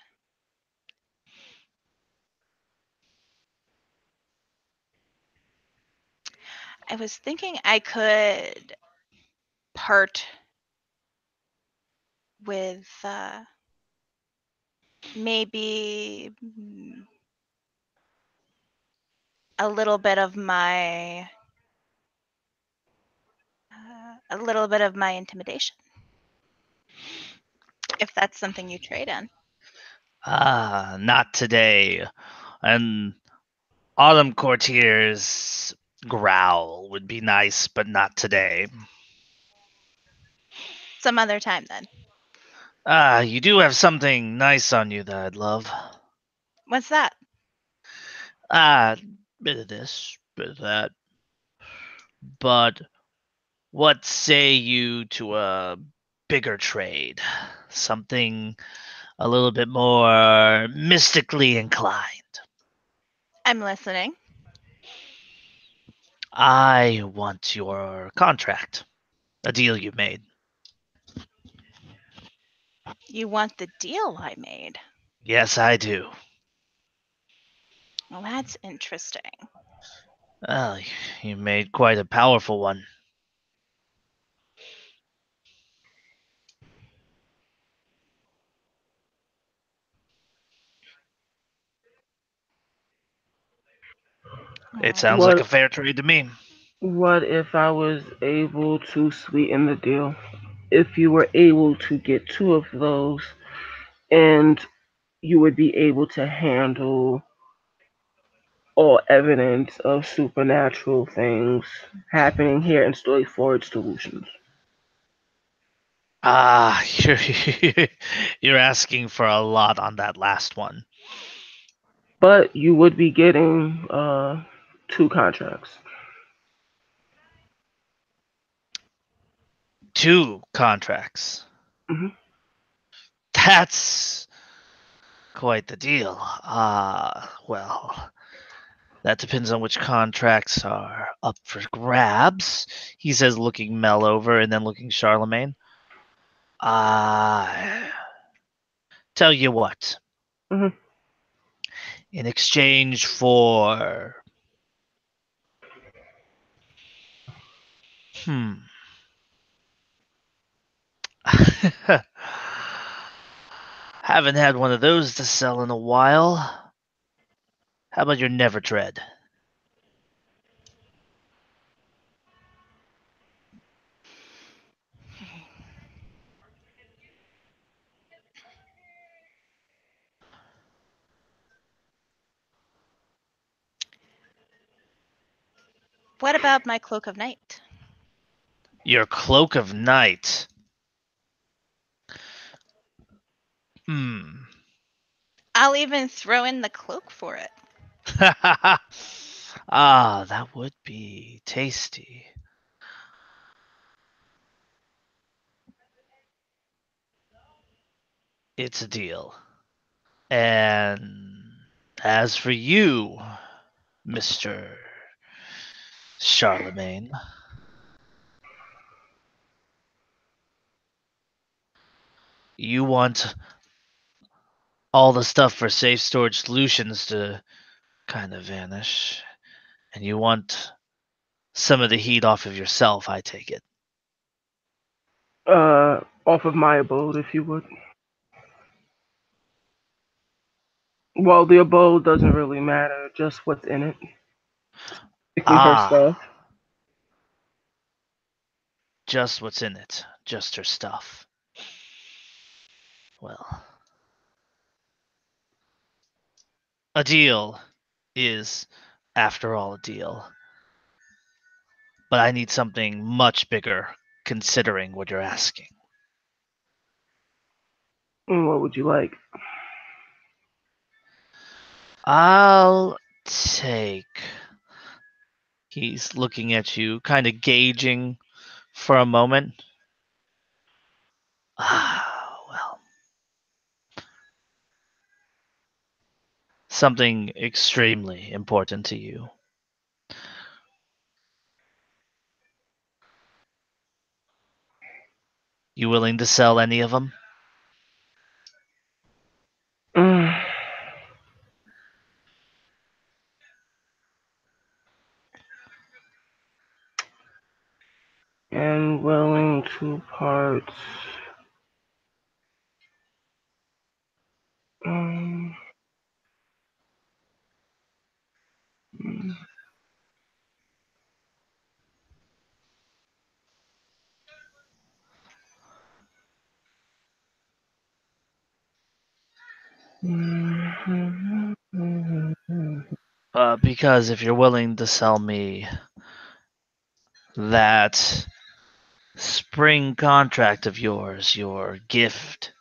I could part with maybe a little bit of my intimidation, if that's something you trade in. Not today. An autumn courtier's growl would be nice, but not today. Some other time then. You do have something nice on you that I'd love. What's that? Bit of this, bit of that. But what say you to a bigger trade? Something a little bit more mystically inclined. I'm listening. I want your contract, a deal you made. You want the deal I made? Yes, I do. Well, that's interesting. Well, you made quite a powerful one. It sounds like a What fair trade to me. what if I was able to sweeten the deal? If you were able to get two of those, and you would be able to handle all evidence of supernatural things happening here and still forward solutions. You're, you're asking for a lot on that last one. But you would be getting two contracts. 2 contracts. Hmm. That's quite the deal. Well, that depends on which contracts are up for grabs. He says, looking Mel over and then looking Charlemagne. Tell you what. Hmm. In exchange for haven't had one of those to sell in a while. How about your Never Dread? What about my cloak of night? Your Cloak of Night. Hmm. I'll even throw in the cloak for it. Ah, that would be tasty. It's a deal. And as for you, Mr. Charlemagne, you want all the stuff for safe storage solutions to kind of vanish, and you want some of the heat off of yourself, I take it. Off of my abode, if you would. Well, the abode doesn't really matter, just what's in it. Basically her stuff. Ah, just what's in it, just her stuff. Well, a deal is, after all, a deal. But I need something much bigger, considering what you're asking. What would you like? I'll take. He's looking at you, kind of gauging for a moment. Ah, well. Something extremely important to you. You willing to sell any of them? Mm. And willing to part. Um, mm, Because if you're willing to sell me that spring contract of yours, your gift,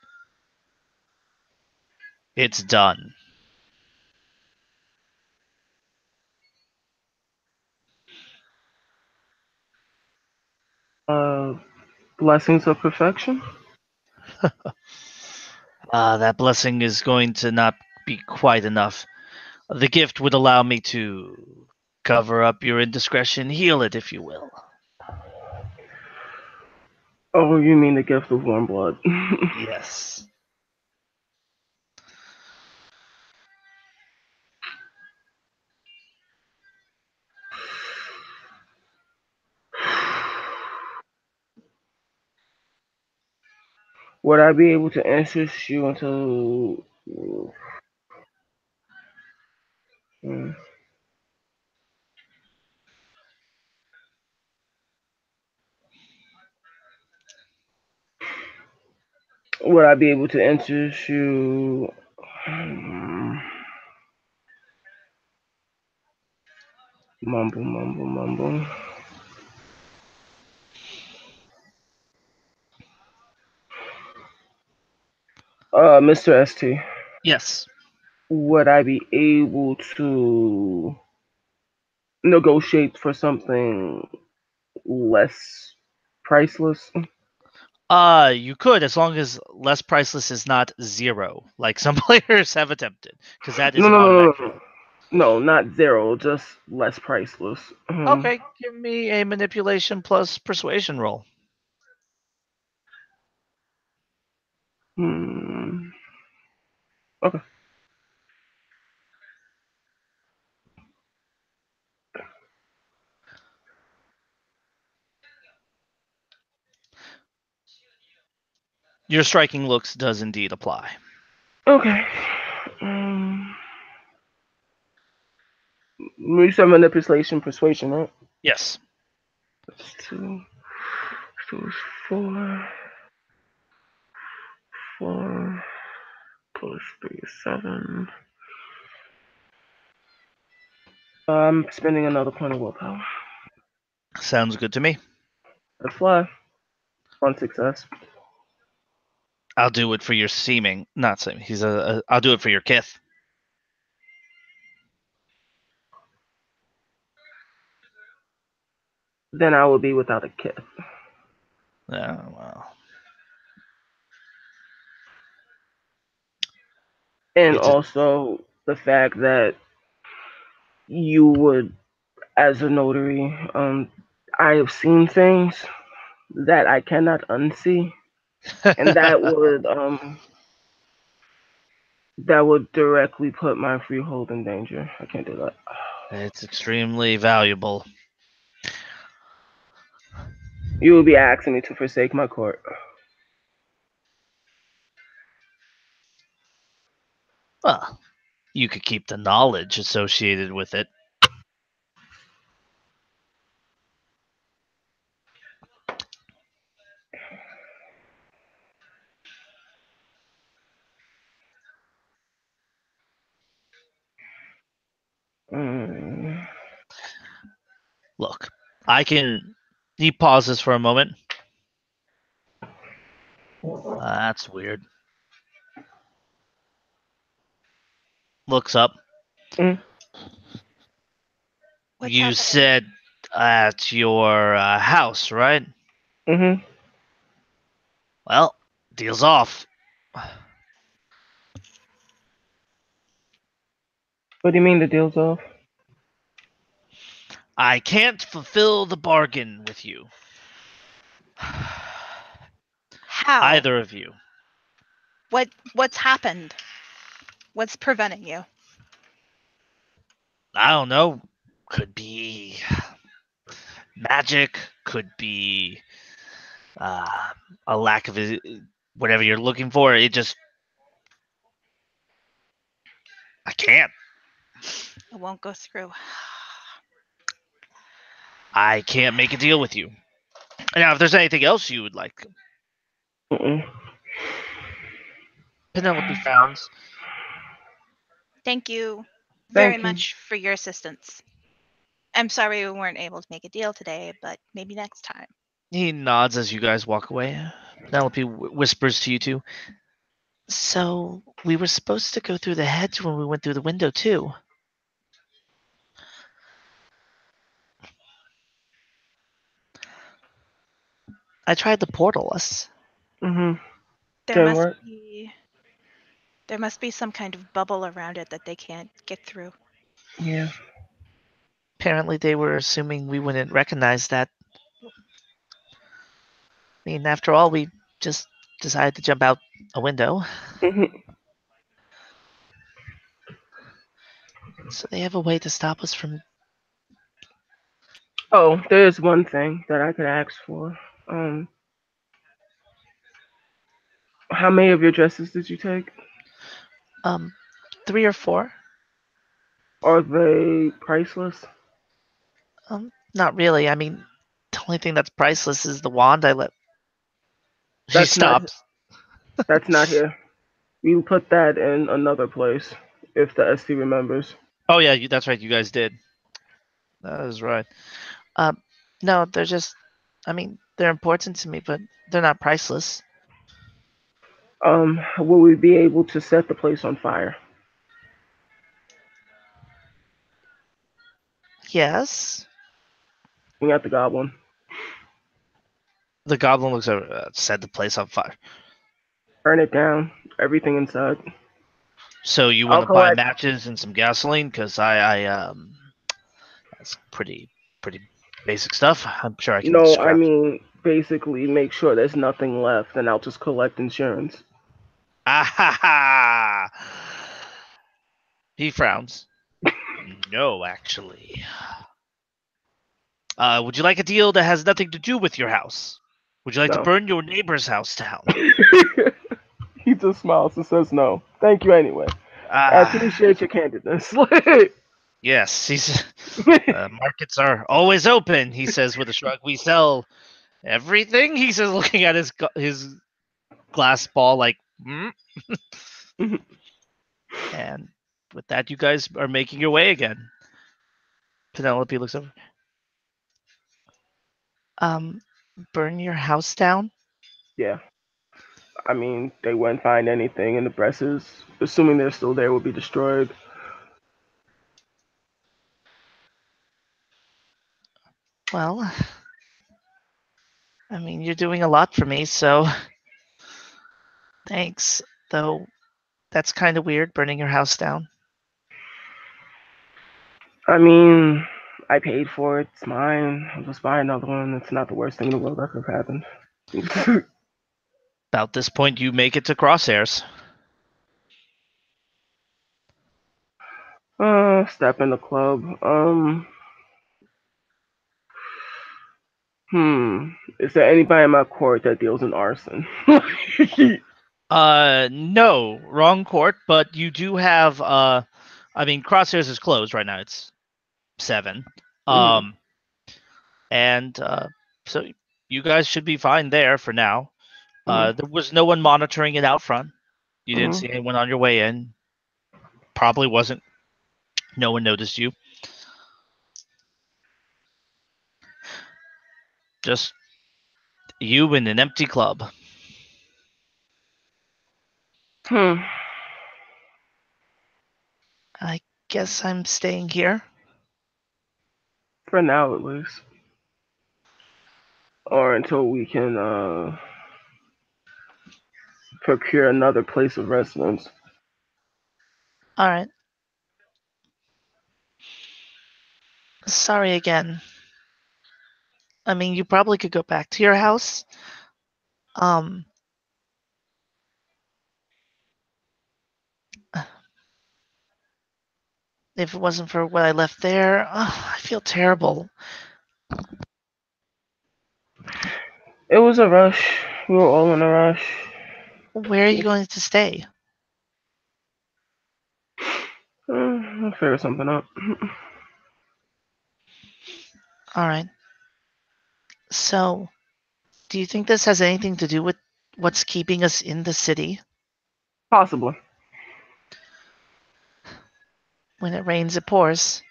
it's done. uh, blessings of perfection. That blessing is going to not be quite enough. The gift would allow me to cover up your indiscretion, heal it, if you will. Oh, you mean the gift of warm blood? Yes. Would I be able to interest you until? Mm. Would I be able to interest you? Mumble, mumble, mumble. Mr. ST, Yes. would I be able to negotiate for something less priceless? You could, as long as less priceless is not zero, like some players have attempted, because that is No, an no, no, no, automatic no. fail. No, not zero, just less priceless. Okay, give me a manipulation plus persuasion roll. Hmm. Okay. Your striking looks does indeed apply. Okay. Um, you said manipulation, persuasion, right? Yes. That's two. So it's four. Four plus three is seven. I'm spending another point of willpower. Sounds good to me. Let's fly. One success. I'll do it for your seeming, not seeming. He's I'll do it for your kith. Then I will be without a kith. Well, And it's a, also the fact that you would, as a notary, I have seen things that I cannot unsee, and that would directly put my freehold in danger. I can't do that. it's extremely valuable. You will be asking me to forsake my court. Well, you could keep the knowledge associated with it. Mm. Look, I can. He pauses for a moment. That's weird. Looks up. Mm. What's You happening? said at your house, right? Mhm. Well, deal's off. What do you mean the deal's off? I can't fulfill the bargain with you, How? either of you. What's happened? What's preventing you? I don't know. Could be magic. Could be uh, a lack of whatever you're looking for. It just I can't. It won't go through. I can't make a deal with you. Now, if there's anything else you would like, Mm-mm. Penelope frowns. Thank you very Thank you. much for your assistance. I'm sorry we weren't able to make a deal today, but maybe next time. He nods as you guys walk away. Penelope whispers to you two. So we were supposed to go through the hedge when we went through the window too. I tried to portal us. Mhm. There Didn't must work. be there must be some kind of bubble around it that they can't get through. Yeah. Apparently, they were assuming we wouldn't recognize that. I mean, after all, we just decided to jump out a window. Mhm. So they have a way to stop us from. Oh, there's one thing that I could ask for. Um, how many of your dresses did you take? Um, 3 or 4. Are they priceless? Not really. I mean, the only thing that's priceless is the wand I let. She That's not. stops. That's not here. You put that in another place, if the SC remembers. Oh yeah, that's right. You guys did. That is right. Um, no, they're just. I mean, they're important to me, but they're not priceless. Will we be able to set the place on fire? Yes. We got the goblin. The goblin looks over. Set the place on fire. Burn it down. Everything inside. So you want I'll to buy collect. matches and some gasoline? Because that's pretty basic stuff. I'm sure I can No, I scrap. mean basically make sure there's nothing left, and I'll just collect insurance. Ah ha ha! He frowns. No, actually. Would you like a deal that has nothing to do with your house? Would you like to No. burn your neighbor's house down? He just smiles and says no. Thank you anyway. I Ah, appreciate your candidness. yes. He's markets are always open. He says with a shrug. We sell everything. He says, looking at his glass ball, like, hmm? And with that, you guys are making your way again. Penelope looks over. Um, burn your house down? Yeah. I mean, they wouldn't find anything, and the presses, assuming they're still there, would be destroyed. Well, I mean, you're doing a lot for me, so thanks. Though that's kind of weird, burning your house down. I mean, I paid for it. It's mine. I'll just buy another one. It's not the worst thing in the world that could have happened. About this point, you make it to Crosshairs. Step in the club. Is there anybody in my court that deals in arson? No, wrong court, but you do have, I mean, Crosshairs is closed right now. It's 7. Mhm, Um, and so you guys should be fine there for now. mhm, There was no one monitoring it out front. You didn't mhm. see anyone on your way in. Probably wasn't. No one noticed you. Just you in an empty club. Hmm. I guess I'm staying here. For now, at least, or until we can procure another place of residence. All right. Sorry again. I mean, you probably could go back to your house. Um, if it wasn't for what I left there, I feel terrible. It was a rush. We were all in a rush. Where are you going to stay? I'll figure something out. All right. So, do you think this has anything to do with what's keeping us in the city? Possibly. When it rains, it pours.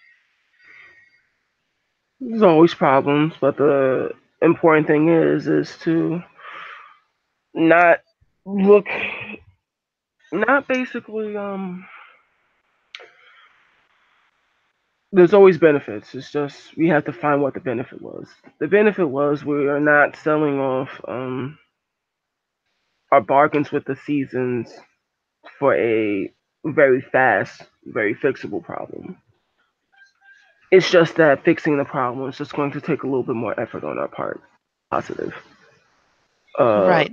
There's always problems, but the important thing is to not look, not basically there's always benefits. It's just we have to find what the benefit was. The benefit was we are not selling off our bargains with the seasons for a very fast, very fixable problem. It's just that fixing the problem is just going to take a little bit more effort on our part. Positive. Uh, Right.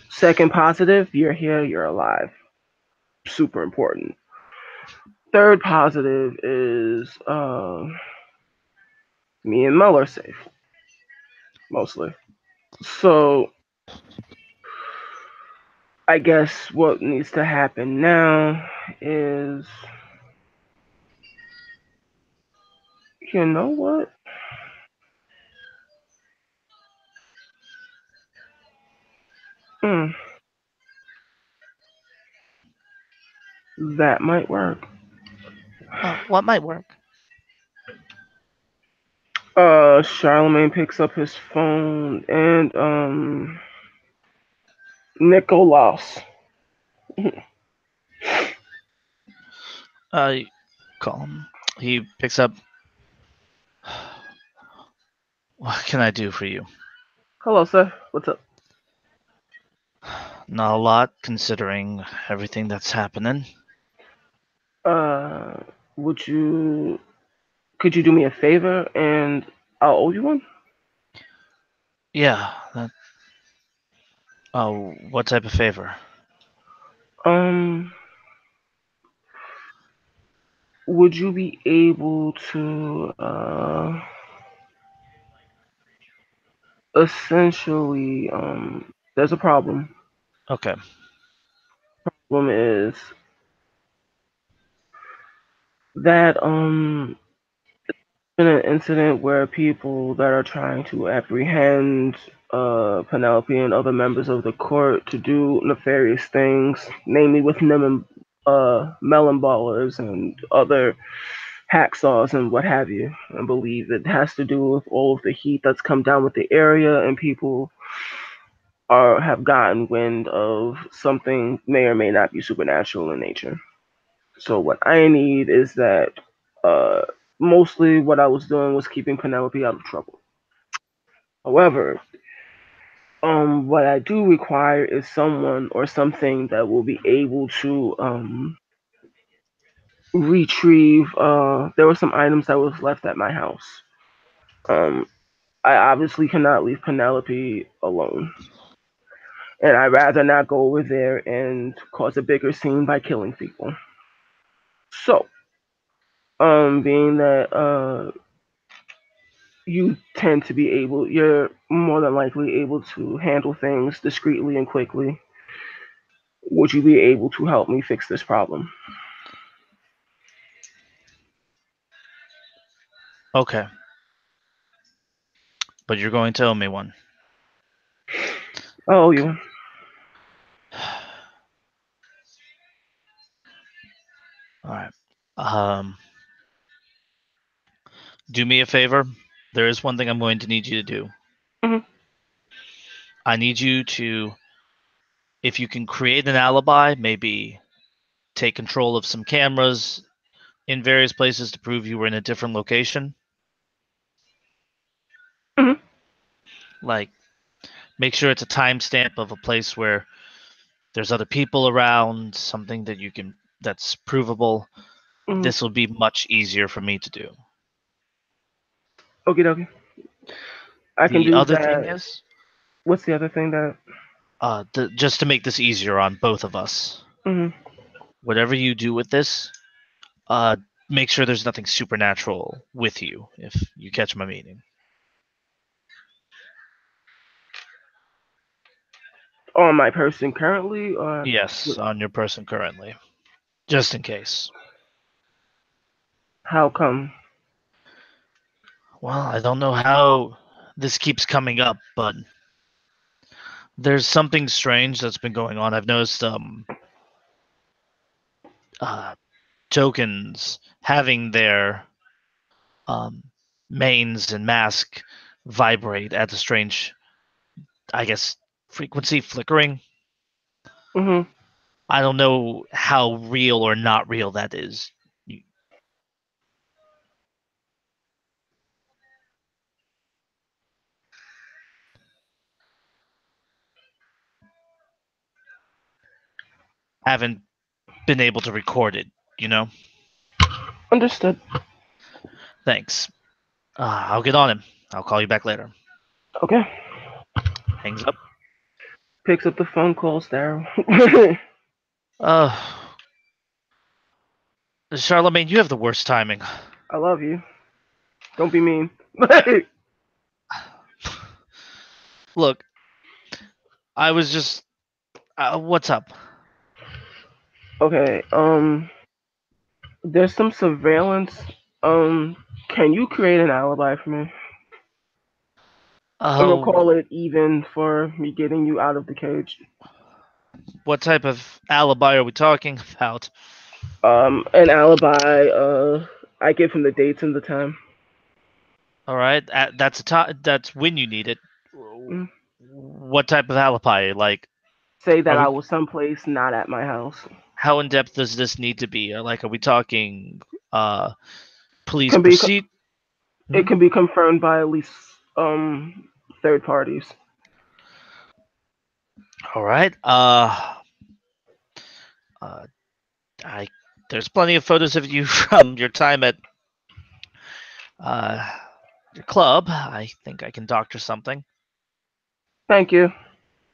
Second positive, you're here, you're alive. Super important. Third positive is me and Mel are safe, mostly. So I guess what needs to happen now is, you know what? Hmm, that might work. What might work? Charlemagne picks up his phone and Nicholas. You call him. He picks up. What can I do for you? Hello, sir. What's up? Not a lot, considering everything that's happening. Uh, would you? Could you do me a favor and I'll owe you one? Yeah. Oh, what type of favor? Um, would you be able to essentially there's a problem. Okay. Problem is that been an incident where people that are trying to apprehend Penelope and other members of the court to do nefarious things, namely with melon ballers and other hacksaws and what have you, and believe it has to do with all of the heat that's come down with the area and people or have gotten wind of something may or may not be supernatural in nature. So what I need is that uh, mostly what I was doing was keeping Penelope out of trouble. However, what I do require is someone or something that will be able to retrieve. There were some items that was left at my house. Um, I obviously cannot leave Penelope alone, and I'd rather not go over there and cause a bigger scene by killing people. So, being that you tend to be able, you're more than likely able to handle things discreetly and quickly. Would you be able to help me fix this problem? Okay, but you're going to owe me one. Oh, you. All right. Um, do me a favor. There is one thing I'm going to need you to do. Mhm. I need you to, if you can create an alibi, maybe take control of some cameras in various places to prove you were in a different location. Mhm. Like, make sure it's a timestamp of a place where there's other people around, something that you can that's provable. Mhm. This will be much easier for me to do. Okie dokie. I can The do other thing that. is, What's the other thing that? just to make this easier on both of us, Mhm. whatever you do with this, uh, make sure there's nothing supernatural with you. If you catch my meaning. On my person currently, or Yes, on your person currently, just in case. how come? Well, I don't know how this keeps coming up, but there's something strange that's been going on. I've noticed uh, tokens having their um, mains and mask vibrate at a strange, I guess, frequency flickering. Mhm. I don't know how real or not real that is. You haven't been able to record it, you know? Understood. Thanks. I'll get on him. I'll call you back later. Okay. Hangs up. Picks up the phone calls, Daryl. Uh, Charlemagne, you have the worst timing. I love you. Don't be mean. Look, I was just. What's up? Okay. There's some surveillance. Um, can you create an alibi for me? And we'll Oh, call it even for me getting you out of the cage. what type of alibi are we talking about? An alibi. I give him the dates and the time. All right, that's when you need it. Mm. What type of alibi? Like, Say are that we? I was someplace not at my house. How in depth does this need to be? Like, are we talking uh, police Can be. proceed? It Hmm? can be confirmed by at least um third parties. All right. Uh, I there's plenty of photos of you from your time at uh your club. I think I can doctor something. Thank you.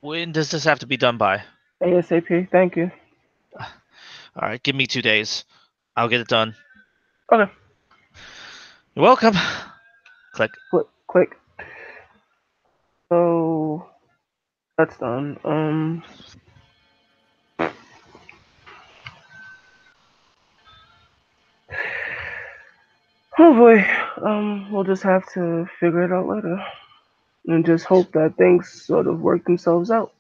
When does this have to be done by? ASAP. Thank you. All right, give me 2 days. I'll get it done. Okay. You're welcome. Click. Click. Click. So that's done. Oh boy. We'll just have to figure it out later, and just hope that things sort of work themselves out.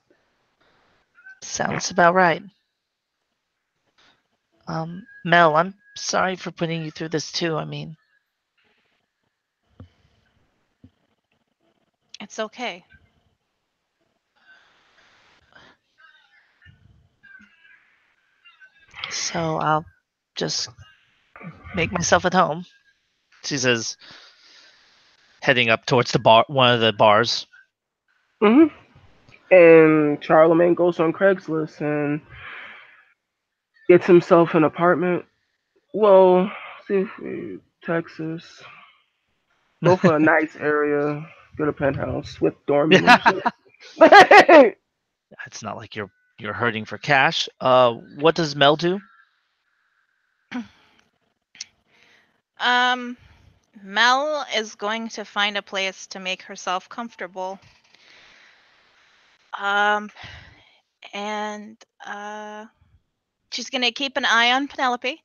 Sounds about right. Mel, I'm sorry for putting you through this too. I mean, It's okay. So I'll just make myself at home, she says, heading up towards the bar, one of the bars. Hmm. And Charlemagne goes on Craigslist and gets himself an apartment. Well, see, Texas. Go for a nice area. Get a penthouse with dorming and Yeah, shit. it's not like you're hurting for cash. What does Mel do? Um, Mel is going to find a place to make herself comfortable. Um, and she's gonna keep an eye on Penelope.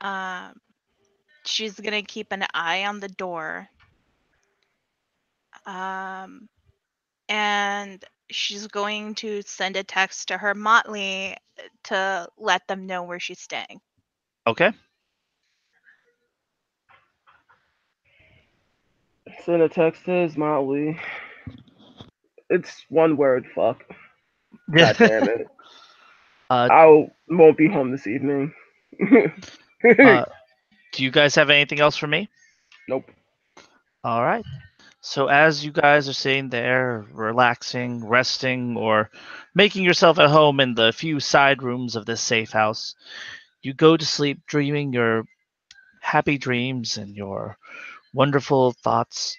Um, she's gonna keep an eye on the door. Um, and she's going to send a text to her Motley to let them know where she's staying. Okay. Send a text to his Motley. It's one word, fuck. God damn it. uh, I won't be home this evening. uh, do you guys have anything else for me? Nope. All right. So as you guys are sitting there, relaxing, resting, or making yourself at home in the few side rooms of this safe house, you go to sleep dreaming your happy dreams and your wonderful thoughts.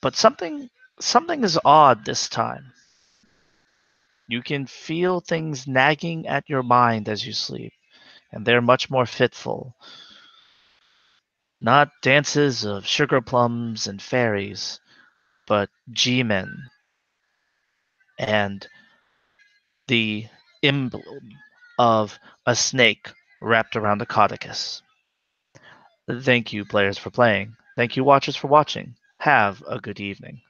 But something is odd this time. You can feel things nagging at your mind as you sleep, and they're much more fitful. Not dances of sugar plums and fairies, but G-men and the emblem of a snake wrapped around a caduceus. Thank you, players, for playing. Thank you, watchers, for watching. Have a good evening.